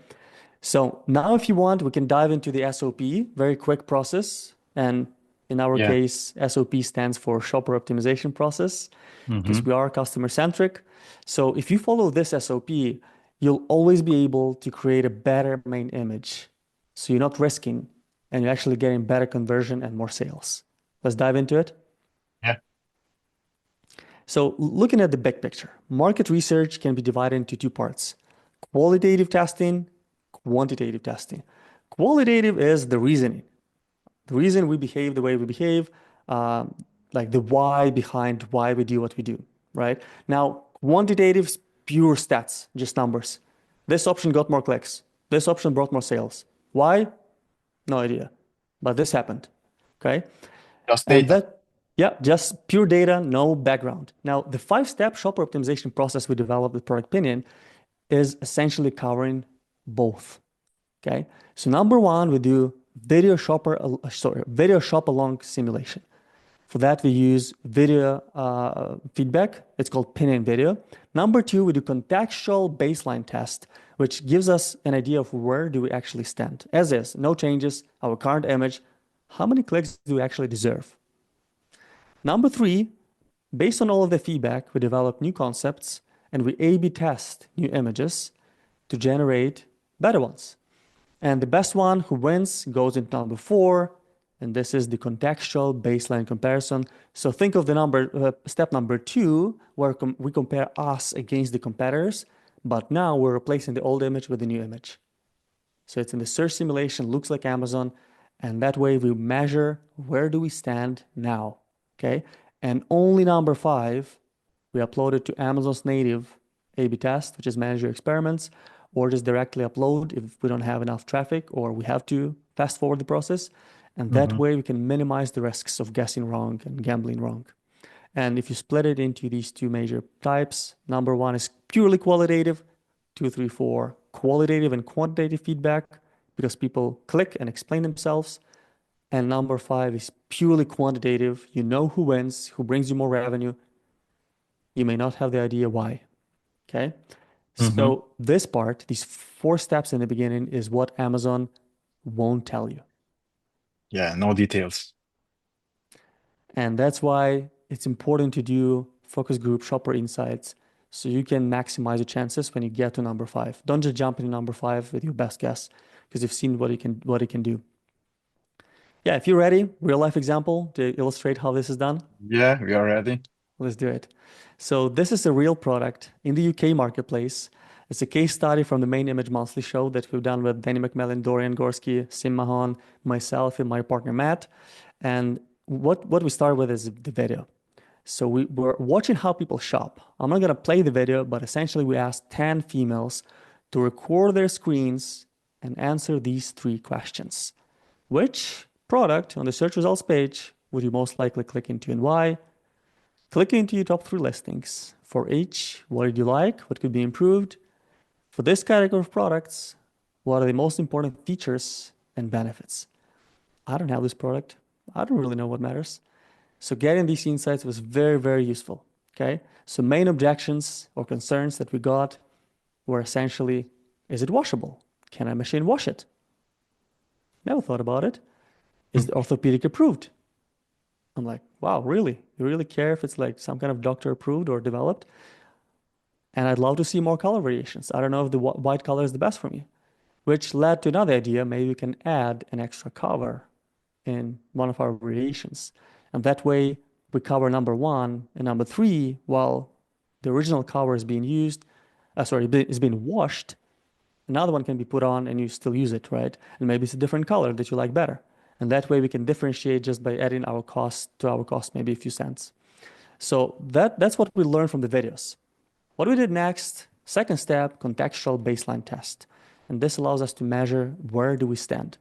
So now if you want, we can dive into the SOP, very quick process. And in our Yeah. case, SOP stands for shopper optimization process because Hmm. we are customer centric. So if you follow this SOP, you'll always be able to create a better main image. So you're not risking and you're actually getting better conversion and more sales. Let's dive into it. Yeah. So looking at the big picture, market research can be divided into two parts: qualitative testing, quantitative testing. Qualitative is the reasoning, the reason we behave the way we behave, um, like the why behind why we do what we do, right? Now, quantitative is pure stats, just numbers. This option got more clicks. This option brought more sales. Why? No idea. But this happened, okay? Just And data. that, yeah, just pure data, no background. Now, the 5-step shopper optimization process we developed with Product Pinion is essentially covering both. Okay. So number one, we do video shop along simulation. For that, we use video feedback. It's called Pinion video. Number two, we do contextual baseline test, which gives us an idea of where do we actually stand. As is, no changes, our current image, how many clicks do we actually deserve? Number three, based on all of the feedback, we develop new concepts and we A/B test new images to generate better ones. And the best one who wins goes into number four, and this is the contextual baseline comparison. So think of the step number two, where we compare us against the competitors, but now we're replacing the old image with the new image. So it's in the search simulation, looks like Amazon, and that way we measure where do we stand now, okay? And only number five, we upload it to Amazon's native A/B test, which is manage your experiments, or just directly upload if we don't have enough traffic or we have to fast forward the process. And that Mm-hmm. way we can minimize the risks of guessing wrong and gambling wrong. And if you split it into these two major types, number one is purely qualitative, two, three, four, qualitative and quantitative feedback because people click and explain themselves. And number five is purely quantitative. You know who wins, who brings you more revenue. You may not have the idea why. Okay. Mm-hmm. So this part, these four steps in the beginning, is what Amazon won't tell you. Yeah, no details. And that's why it's important to do focus group shopper insights so you can maximize your chances when you get to number five. Don't just jump into number five with your best guess because you've seen what it can do. Yeah, if you're ready, real life example to illustrate how this is done. Yeah, we are ready. Let's do it. So this is a real product in the UK marketplace. It's a case study from the Main Image Monthly show that we've done with Danny McMillan, Dorian Gorski, Sim Mahon, myself, and my partner Matt. And what we start with is the video. So we're watching how people shop. I'm not gonna play the video, but essentially we asked 10 females to record their screens and answer these three questions. Which product on the search results page would you most likely click into and why? Click into your top three listings. For each, what did you like? What could be improved? For this category of products, what are the most important features and benefits? I don't have this product. I don't really know what matters. So getting these insights was very, very useful. Okay. So main objections or concerns that we got were essentially, is it washable? Can a machine wash it? Never thought about it. Is it orthopedic approved? I'm like, wow, really? You really care if it's like some kind of doctor approved or developed? And I'd love to see more color variations. I don't know if the white color is the best for me, which led to another idea. Maybe we can add an extra cover in one of our variations. And that way we cover number one and number three while the original cover is being used, is being washed. Another one can be put on and you still use it, right? And maybe it's a different color that you like better. And that way we can differentiate just by adding our cost to our cost, maybe a few cents. So that's what we learned from the videos. What we did next, second step, contextual baseline test. And this allows us to measure where do we stand.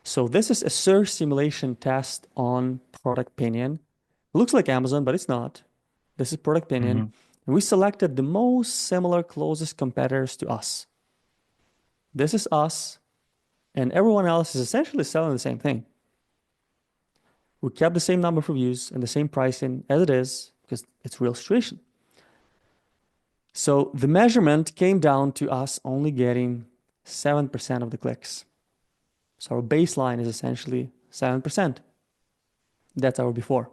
So this is a search simulation test on product Pinion. It looks like Amazon, but it's not. This is product Pinion. Mm-hmm. And we selected the most similar closest competitors to us. This is us, and everyone else is essentially selling the same thing. We kept the same number of reviews and the same pricing as it is because it's real situation. So the measurement came down to us only getting 7% of the clicks. So our baseline is essentially 7%. That's our before.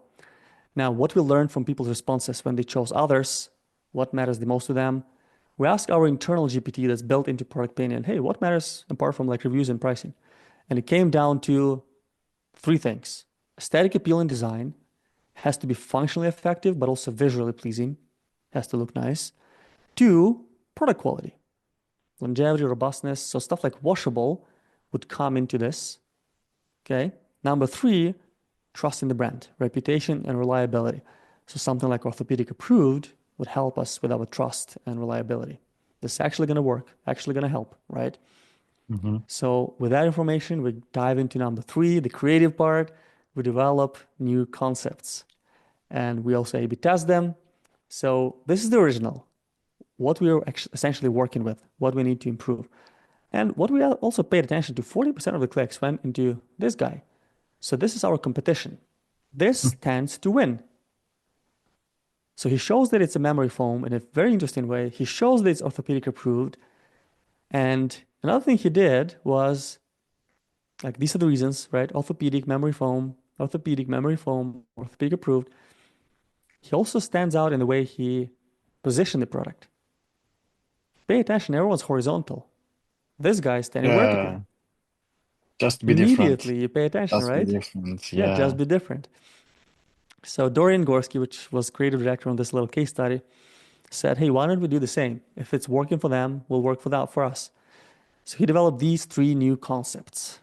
Now, what we learned from people's responses when they chose others, what matters the most to them, we asked our internal GPT that's built into Product Pinion, hey, what matters apart from like reviews and pricing? And it came down to three things. Aesthetic appeal and design has to be functionally effective, but also visually pleasing, has to look nice. Two, product quality, longevity, robustness. So stuff like washable would come into this. Okay. Number three, trust in the brand, reputation and reliability. So something like orthopedic approved would help us with our trust and reliability. This is actually going to work, actually going to help, right? Mm-hmm. So with that information, we dive into number three, the creative part. We develop new concepts and we also A/B test them. So this is the original, what we are essentially working with, what we need to improve. And what we also paid attention to, 40% of the clicks went into this guy. So this is our competition. This tends to win. So he shows that it's a memory foam in a very interesting way. He shows that it's orthopedic approved. And another thing he did was, like, these are the reasons, right? Orthopedic, memory foam, orthopedic approved. He also stands out in the way he positioned the product. Pay attention, everyone's horizontal. This guy is standing vertically. Yeah. Just be different. Immediately you pay attention, Just be right? different. Yeah, just Yeah. be different. So Dorian Gorski, which was creative director on this little case study, said, hey, why don't we do the same? If it's working for them, will work for us. So he developed these three new concepts.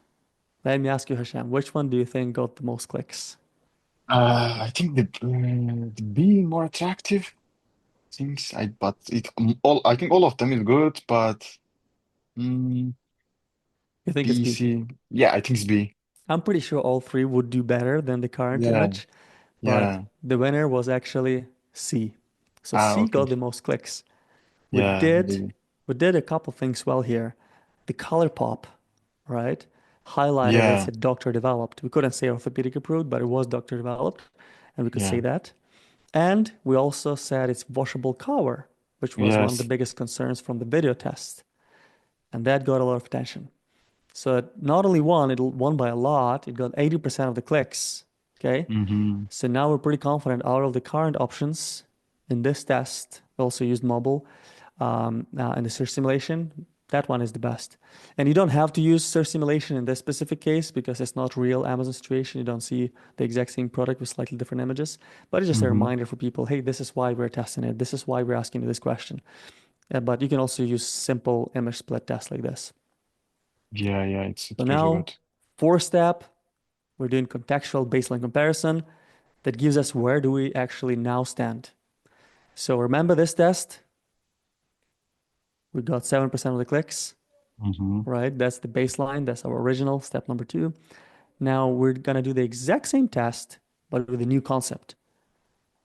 Let me ask you, Hashem, which one do you think got the most clicks? I think the being more attractive things. But it all. I think all of them is good, but mm, You think it's B, B? C. Yeah, I think it's B. I'm pretty sure all three would do better than the current Yeah. image, but Yeah. the winner was actually C. So Ah, C okay. got the most clicks. We Yeah. did The, we did a couple things well here. The color pop, right? Highlighted that it yeah. said doctor developed. We couldn't say orthopedic approved, but it was doctor developed, and we could say Yeah. that. And we also said it's washable cover, which was one of the Yes. biggest concerns from the video test. And that got a lot of attention. So it not only won, it won by a lot. It got 80% of the clicks. Okay. Mm-hmm. So now we're pretty confident out of the current options in this test, we also used mobile in the search simulation. That one is the best. And you don't have to use search simulation in this specific case because it's not real Amazon situation. You don't see the exact same product with slightly different images. But it's just a Mm-hmm. reminder for people, hey, this is why we're testing it. This is why we're asking you this question. But you can also use simple image split tests like this. Yeah. Yeah. So It's really now, good. fourth step, we're doing contextual baseline comparison that gives us where do we actually now stand. So remember this test, we got 7% of the clicks, Mm-hmm. right? That's the baseline. That's our original step number 2. Now we're going to do the exact same test, but with a new concept.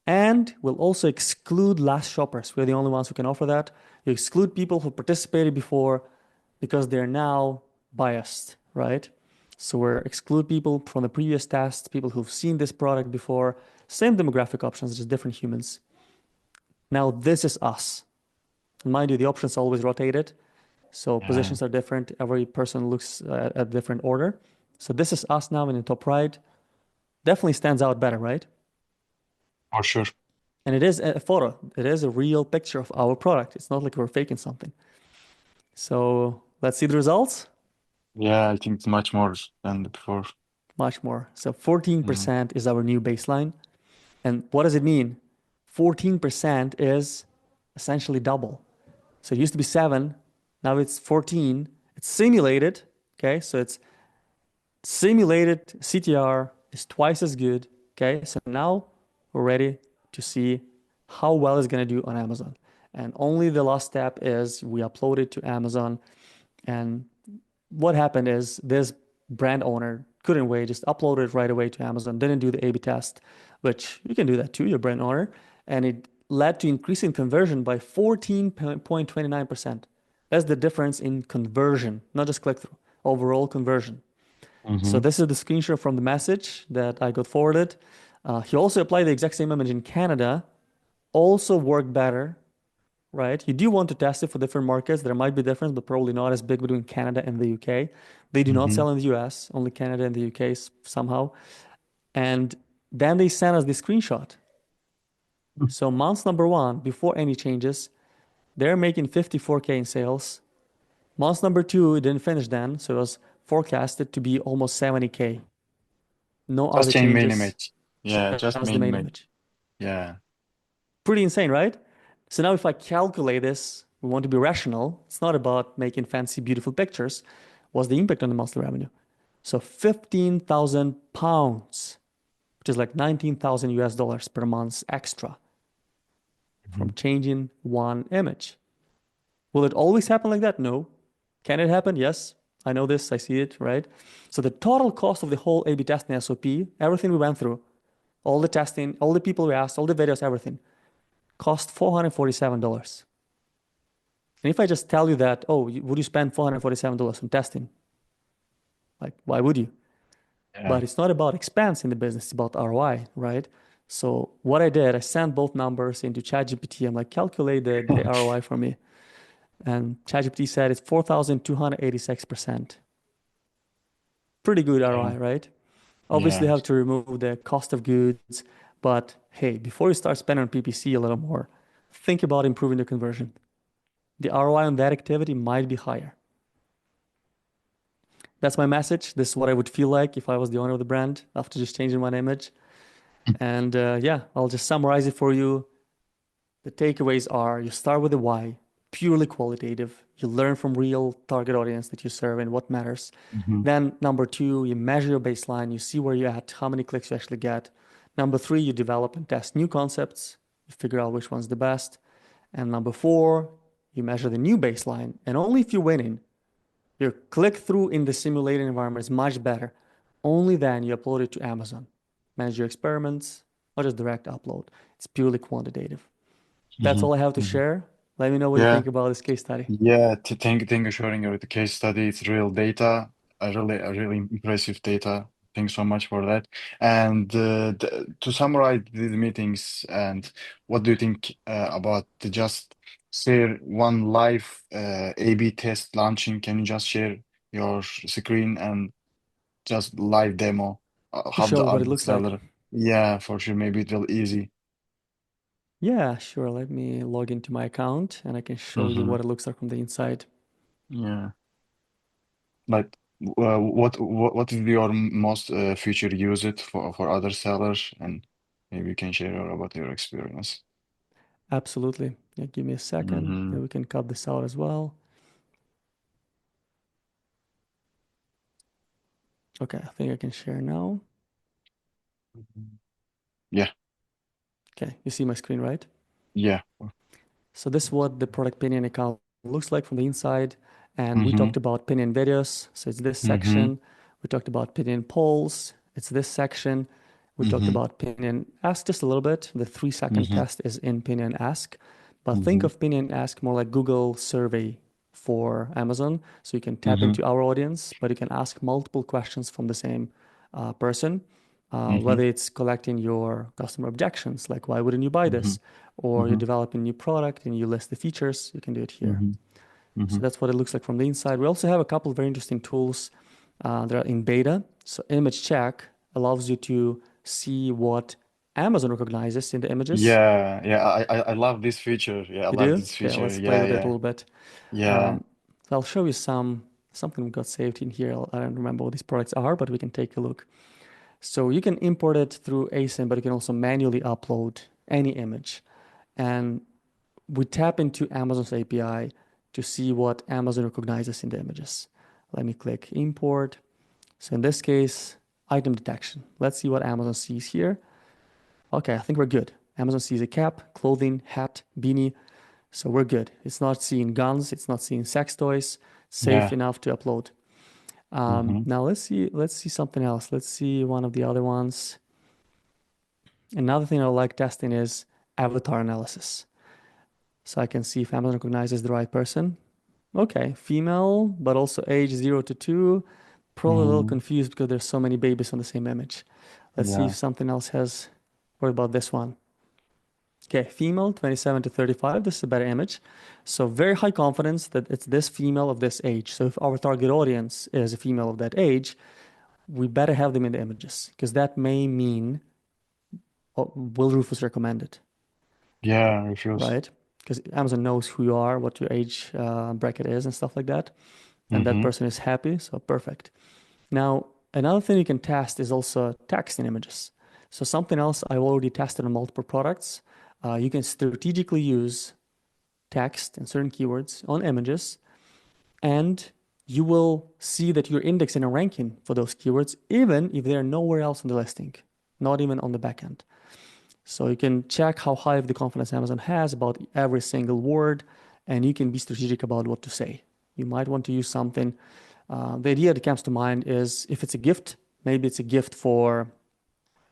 And we'll also exclude last shoppers. We're the only ones who can offer that. You exclude people who participated before because they're now biased, right? So we're exclude people from the previous test, people who've seen this product before, same demographic options, just different humans. Now this is us. And mind you, the options always rotated. So Yeah. positions are different. Every person looks at a different order. So this is us now in the top right. Definitely stands out better, right? For sure. And it is a photo. It is a real picture of our product. It's not like we're faking something. So let's see the results. Yeah. I think it's much more than before. Much more. So Mm. 14% is our new baseline. And what does it mean? 14% is essentially double. So it used to be 7, now it's 14. It's simulated, okay? So it's simulated CTR is twice as good, okay? So now we're ready to see how well it's going to do on Amazon. And only the last step is we upload it to Amazon. And what happened is this brand owner couldn't wait, just uploaded it right away to Amazon, didn't do the A/B test, which you can do that too, your brand owner. And it led to increasing conversion by 14.29%. That's the difference in conversion, not just click through, overall conversion. So Mm-hmm. this is the screenshot from the message that I got forwarded. He also applied the exact same image in Canada, also worked better, right? You do want to test it for different markets. There might be difference, but probably not as big between Canada and the UK. They do not Mm-hmm. sell in the US, only Canada and the UK somehow. And then they sent us the screenshot. So month number 1, before any changes, they're making 54K in sales. Month number 2, it didn't finish then, so it was forecasted to be almost 70K. No Just other change main changes, image. Yeah. Just just the main main image. image. Yeah. Pretty insane, right? So now if I calculate this, we want to be rational. It's not about making fancy, beautiful pictures. What's the impact on the monthly revenue? So 15,000 pounds, which is like 19,000 US dollars per month extra Mm-hmm. from changing one image. Will it always happen like that? No. Can it happen? Yes. I know this. I see it, right? So the total cost of the whole A/B testing SOP, everything we went through, all the testing, all the people we asked, all the videos, everything, cost $447. And if I just tell you that, oh, would you spend $447 on testing? Like, why would you? Yeah. But it's not about expense in the business, it's about ROI, right? So what I did, I sent both numbers into ChatGPT. I'm like, calculate the ROI for me. And ChatGPT said it's 4,286%. Pretty good Yeah. ROI, right? Obviously, you Yeah. have to remove the cost of goods, but hey, before you start spending on PPC a little more, think about improving the conversion. The ROI on that activity might be higher. That's my message. This is what I would feel like if I was the owner of the brand after just changing one image. And yeah, I'll just summarize it for you. The takeaways are you start with the why, purely qualitative. You learn from real target audience that you serve and what matters. Mm-hmm. Then number two, you measure your baseline. You see where you're at, how many clicks you actually get. Number three, you develop and test new concepts. You figure out which one's the best. And number four, you measure the new baseline. And only if you're winning, your click-through in the simulated environment is much better. Only then you upload it to Amazon. Manage your experiments, not just direct upload. It's purely quantitative. That's Mm-hmm. all I have to Mm-hmm. share. Let me know what you Yeah. think about this case study. Yeah, thank you sharing your the case study. It's real data, a really impressive data. Thanks so much for that. And to summarize these meetings, and what do you think about the just share one live A/B test launching? Can you just share your screen and just live demo To how the show what it other looks like. seller? Yeah, for sure. Maybe it will easy. Yeah, sure. Let me log into my account and I can show you Mm-hmm. what it looks like from the inside. Yeah. Like, what is your most future use it for other sellers, and maybe you can share about your experience. Absolutely. Yeah, give me a second. Mm-hmm. Then we can cut this out as well. Okay, I think I can share now. Yeah, Okay, you see my screen, right? yeah. So this is what the product Pinion account looks like from the inside. And we Mm-hmm. talked about Pinion videos. So it's this Mm-hmm. section. We talked about Pinion polls. It's this section. We talked Mm-hmm. about Pinion Ask just a little bit. The 3-second Mm-hmm. test is in Pinion Ask. But think Mm-hmm. of Pinion Ask more like Google survey for Amazon. So you can tap Mm-hmm. into our audience, but you can ask multiple questions from the same person. Mm-hmm. Whether it's collecting your customer objections, like why wouldn't you buy Mm-hmm. this? Or you're Mm-hmm. developing a new product and you list the features, you can do it here. Mm-hmm. Mm-hmm. So that's what it looks like from the inside. We also have a couple of very interesting tools that are in beta. So image check allows you to see what Amazon recognizes in the images. Yeah, yeah. I love this feature. Yeah, I You love do? this Okay, feature. let's play Yeah, with it a yeah, little bit. yeah. Um, so I'll show you something we got saved in here. I don't remember what these products are, but we can take a look. So you can import it through ASIN, but you can also manually upload any image. And we tap into Amazon's API to see what Amazon recognizes in the images. Let me click import. So in this case, item detection. Let's see what Amazon sees here. Okay, I think we're good. Amazon sees a cap, clothing, hat, beanie. So we're good. It's not seeing guns. It's not seeing sex toys. Safe Yeah. enough to upload. Mm-hmm. Now let's see something else. Let's see one of the other ones. Another thing I like testing is avatar analysis. So I can see if Amazon recognizes the right person. Okay, female, but also age 0 to 2. Probably a little Mm-hmm. confused because there's so many babies on the same image. Let's see if Yeah. something else has. What about this one? Okay, female, 27 to 35. This is a better image. So very high confidence that it's this female of this age. So if our target audience is a female of that age, we better have them in the images because that may mean, oh, will Rufus recommend it, Yeah, refuse. right? Because Amazon knows who you are, what your age bracket is, and stuff like that. And that Mm-hmm. person is happy, so perfect. Now, another thing you can test is also text in images. So something else I've already tested on multiple products. You can strategically use text and certain keywords on images, and you will see that you're indexing and ranking for those keywords, even if they're nowhere else on the listing, not even on the backend. So you can check how high of the confidence Amazon has about every single word, and you can be strategic about what to say. You might want to use something. The idea that comes to mind is if it's a gift, maybe it's a gift for,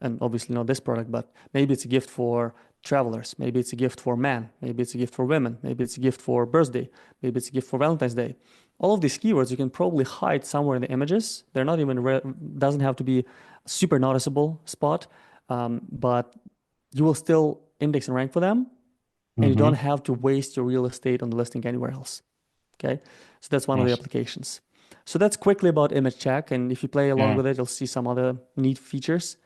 and obviously not this product, but maybe it's a gift for travelers. Maybe it's a gift for men. Maybe it's a gift for women. Maybe it's a gift for birthday. Maybe it's a gift for Valentine's Day. All of these keywords you can probably hide somewhere in the images. They're not even doesn't have to be a super noticeable spot, but you will still index and rank for them, and you Mm-hmm. don't have to waste your real estate on the listing anywhere else. Okay, so that's one of the Yes. applications. So that's quickly about image check, and if you play along Yeah. with it, you'll see some other neat features.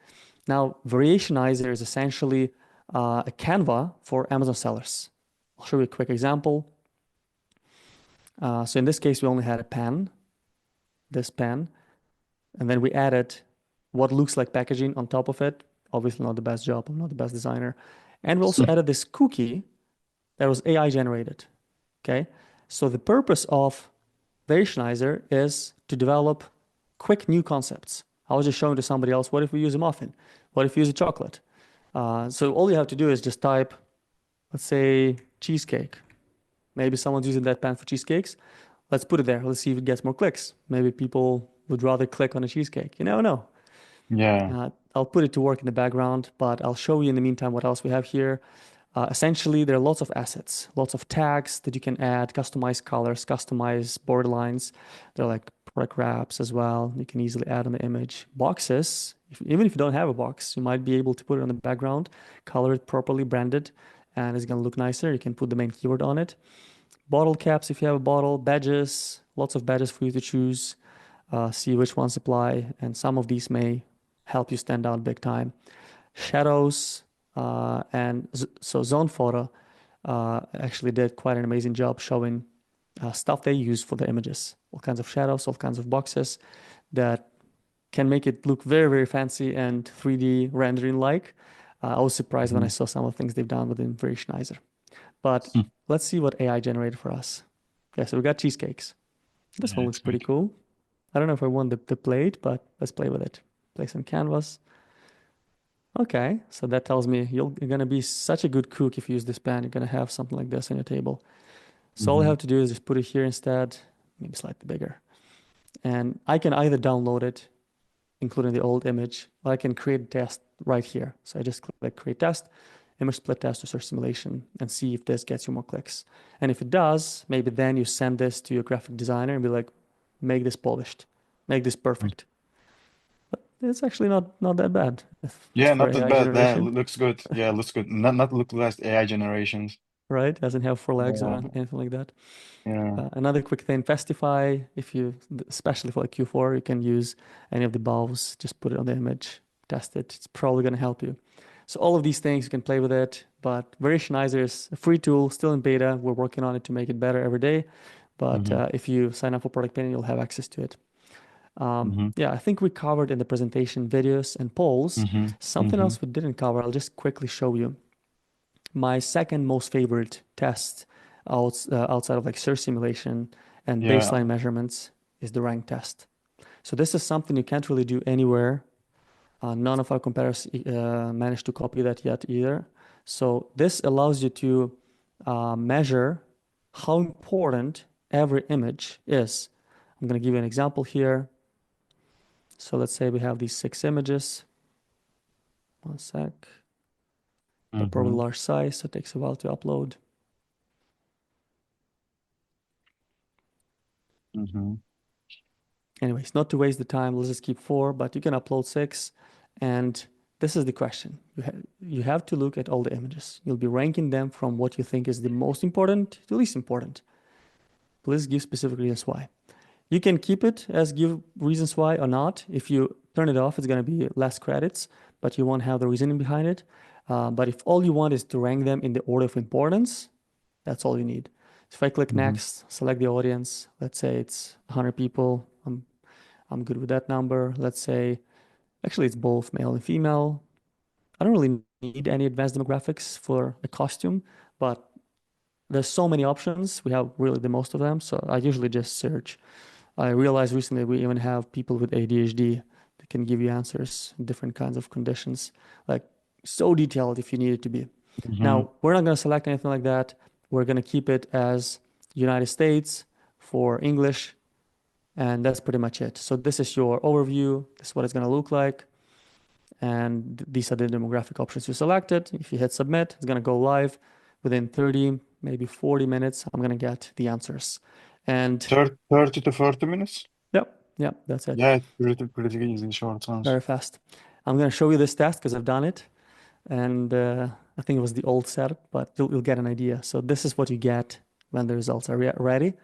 Now, variationizer is essentially a Canva for Amazon sellers. I'll show you a quick example. So in this case, we only had a pen, this pen, and then we added what looks like packaging on top of it. Obviously not the best job, I'm not the best designer. And we also added this cookie that was AI generated. Okay. So the purpose of Variationizer is to develop quick new concepts. I was just showing to somebody else, what if we use a muffin? What if we use a chocolate? So all you have to do is just type, let's say, cheesecake. Maybe someone's using that pen for cheesecakes. Let's put it there. Let's see if it gets more clicks. Maybe people would rather click on a cheesecake. You never know. Yeah. I'll put it to work in the background, but I'll show you in the meantime what else we have here. Essentially, there are lots of assets, lots of tags that you can add, customize colors, customize borderlines. They're like product wraps as well. You can easily add on the image. Boxes, even if you don't have a box, you might be able to put it on the background, color it properly, brand it, and it's going to look nicer. You can put the main keyword on it. Bottle caps, if you have a bottle, badges, lots of badges for you to choose, see which ones apply, and some of these may help you stand out big time. Shadows, so Zone Photo actually did quite an amazing job showing stuff they use for the images, all kinds of shadows, all kinds of boxes that can make it look very, very fancy and 3D rendering like. I was surprised when I Mhm. saw some of the things they've done within Variationizer. But let's see what AI generated for us. Okay, so we got cheesecakes. This Yeah, one looks it's pretty good. cool. I don't know if I want the plate, but let's play with it. Place on canvas. Okay, so that tells me you're gonna be such a good cook if you use this pan. You're gonna have something like this on your table. So all I Hmm. have to do is just put it here instead, maybe slightly bigger. And I can either download it, including the old image, or I can create a test right here. So I just click create test, image split test or search simulation, and see if this gets you more clicks. And if it does, maybe then you send this to your graphic designer and be like, make this polished, make this perfect. It's actually not that bad Yeah, for not that AI bad. That generation, looks good. Yeah, looks good. Not look less AI generations. right? Doesn't have four legs or Yeah, anything like that. yeah. Another quick thing, Festify, if you, especially for like Q4, you can use any of the bows, just put it on the image, test it. It's probably going to help you. So all of these things, you can play with it, but Variationizer is a free tool, still in beta. We're working on it to make it better every day. But Hmm. if you sign up for Product Pinion, you'll have access to it. Hmm. Yeah, I think we covered in the presentation videos and polls. Hmm. Something Hmm. else we didn't cover, I'll just quickly show you. My second most favorite test outside of like search simulation and Yeah. baseline measurements is the rank test. So this is something you can't really do anywhere. None of our competitors managed to copy that yet either. So this allows you to measure how important every image is. I'm going to give you an example here. So let's say we have these 6 images. One sec. They're probably Hmm. large size, so it takes a while to upload. Hmm. Anyways, not to waste the time, let's just keep 4, but you can upload 6. And this is the question. You have to look at all the images. You'll be ranking them from what you think is the most important to least important. Please give specific reasons why. You can keep it as give reasons why or not. If you turn it off, it's going to be less credits, but you won't have the reasoning behind it. But if all you want is to rank them in the order of importance, that's all you need. So if I click Hmm. next, select the audience, let's say it's 100 people. I'm good with that number. Let's say, actually, it's both male and female. I don't really need any advanced demographics for a costume, but there's so many options. We have really the most of them. So I usually just search. I realized recently we even have people with ADHD that can give you answers in different kinds of conditions, like so detailed if you need it to be. Hmm. Now, we're not going to select anything like that. We're going to keep it as United States for English, and that's pretty much it. So this is your overview. This is what it's going to look like. And these are the demographic options you selected. If you hit submit, it's going to go live within 30, maybe 40 minutes. I'm going to get the answers. And 30 to 40 minutes? yep, that's it. Yeah, it's pretty easy, short ones. Very fast. I'm going to show you this test because I've done it. And I think it was the old setup, but you'll get an idea. So this is what you get when the results are ready.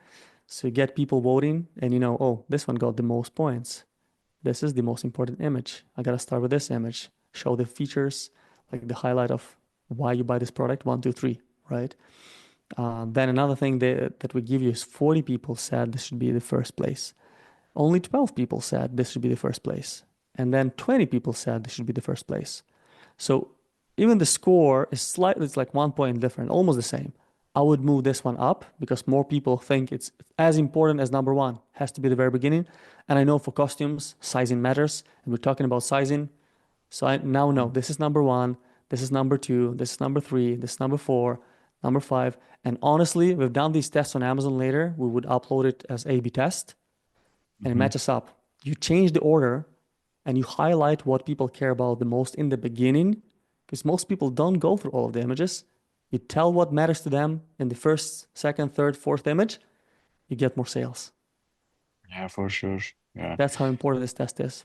So you get people voting and you know, oh, this one got the most points. This is the most important image. I gotta start with this image. Show the features, like the highlight of why you buy this product, one, two, three, right? Then another thing that we give you is 40 people said this should be the first place. Only 12 people said this should be the first place. And then 20 people said this should be the first place. So even the score is slightly, it's like 1 point different, almost the same. I would move this one up because more people think it's as important as number one. Has to be the very beginning. And I know for costumes, sizing matters. And we're talking about sizing. So I now know this is number one, this is number two, this is number three, this is number four, number five. And honestly, we've done these tests on Amazon later. We would upload it as A/B test and it Mm-hmm. matches up. You change the order and you highlight what people care about the most in the beginning because most people don't go through all of the images. You tell what matters to them in the first, second, third, fourth image, you get more sales. Yeah, for sure. Yeah. That's how important this test is.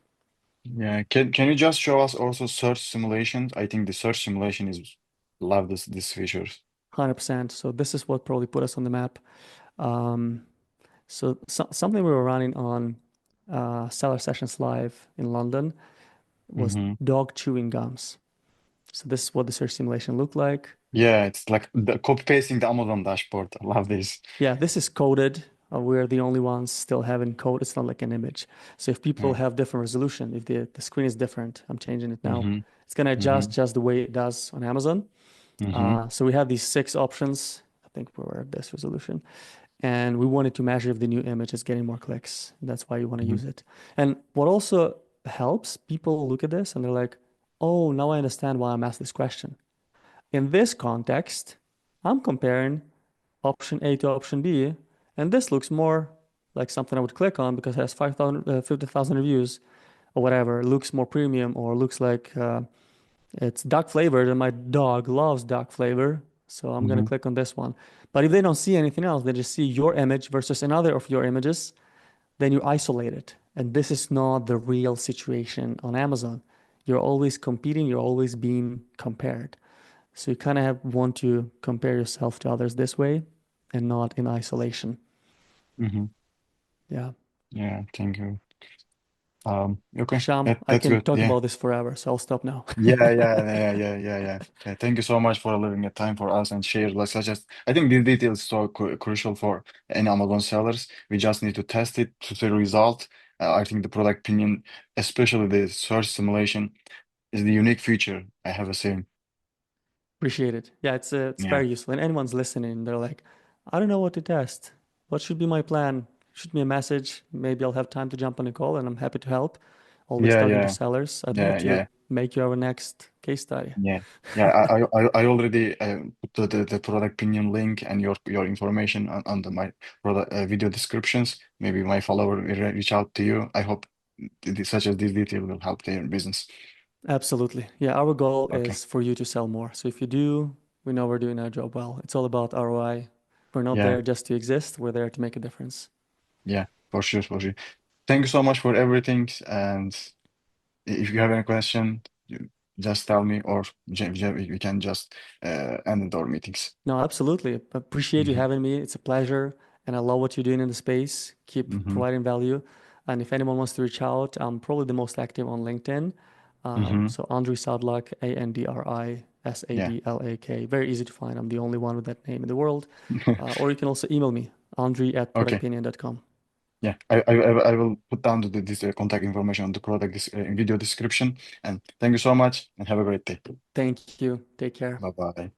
Yeah. Can you just show us also search simulations? I think the search simulation is love this features. 100%. So this is what probably put us on the map. Um, so something we were running on Seller Sessions Live in London was Mm-hmm. dog chewing gums. So this is what the search simulation looked like. Yeah, it's like the copy pasting the Amazon dashboard. I love this. Yeah, this is coded. We're the only ones still having code. It's not like an image. So if people Yeah. have different resolution, if the screen is different, I'm changing it now. Mm-hmm. It's gonna adjust Mm-hmm. just the way it does on Amazon. Mm-hmm. So we have these 6 options. I think we're at this resolution. And we wanted to measure if the new image is getting more clicks. That's why you want to Mm-hmm. use it. And what also helps, people look at this and they're like, oh, now I understand why I'm asked this question. In this context, I'm comparing option A to option B, and this looks more like something I would click on because it has 50,000 reviews or whatever. It looks more premium or looks like it's duck flavored, and my dog loves duck flavor. So I'm gonna Mm-hmm. click on this one. But if they don't see anything else, they just see your image versus another of your images, then you isolate it. And this is not the real situation on Amazon. You're always competing, you're always being compared. So you kind of want to compare yourself to others this way and not in isolation. Mm-hmm. Yeah. Yeah, thank you. Okay, Hisham, I that's can good. talk Yeah. about this forever, so I'll stop now. Yeah. Thank you so much for leaving a time for us and share. Like such as I think these details so crucial for any Amazon sellers. We just need to test it to see the result. I think the product opinion, especially the search simulation, is the unique feature. I have a saying. Appreciate it. Yeah, it's Yeah, very useful. And anyone's listening, they're like, I don't know what to test. What should be my plan? Shoot me a message. Maybe I'll have time to jump on a call, and I'm happy to help. Always yeah, talking to yeah, sellers. I'd love yeah, to yeah. make you our next case study. Yeah, yeah. I already put the product opinion link and your information on my product video descriptions. Maybe my follower will reach out to you. I hope such as this detail will help their business. Absolutely. Yeah, our goal Okay. is for you to sell more. So if you do, we know we're doing our job well. It's all about ROI. We're not Yeah, there just to exist. We're there to make a difference. yeah, for sure, for sure. Thank you so much for everything. And if you have any question, just tell me, or we can just end our meetings. No, absolutely. Appreciate you Hmm. having me. It's a pleasure, and I love what you're doing in the space. Keep Hmm. providing value. And if anyone wants to reach out, I'm probably the most active on LinkedIn. Hmm. So Andriy Sadlak, Yeah. Andrisadlak. Very easy to find. I'm the only one with that name in the world. Or you can also email me, Andriy at Okay. productpinion.com. Yeah, I will put down this contact information on the product video description. And thank you so much and have a great day. Thank you. Take care. Bye bye.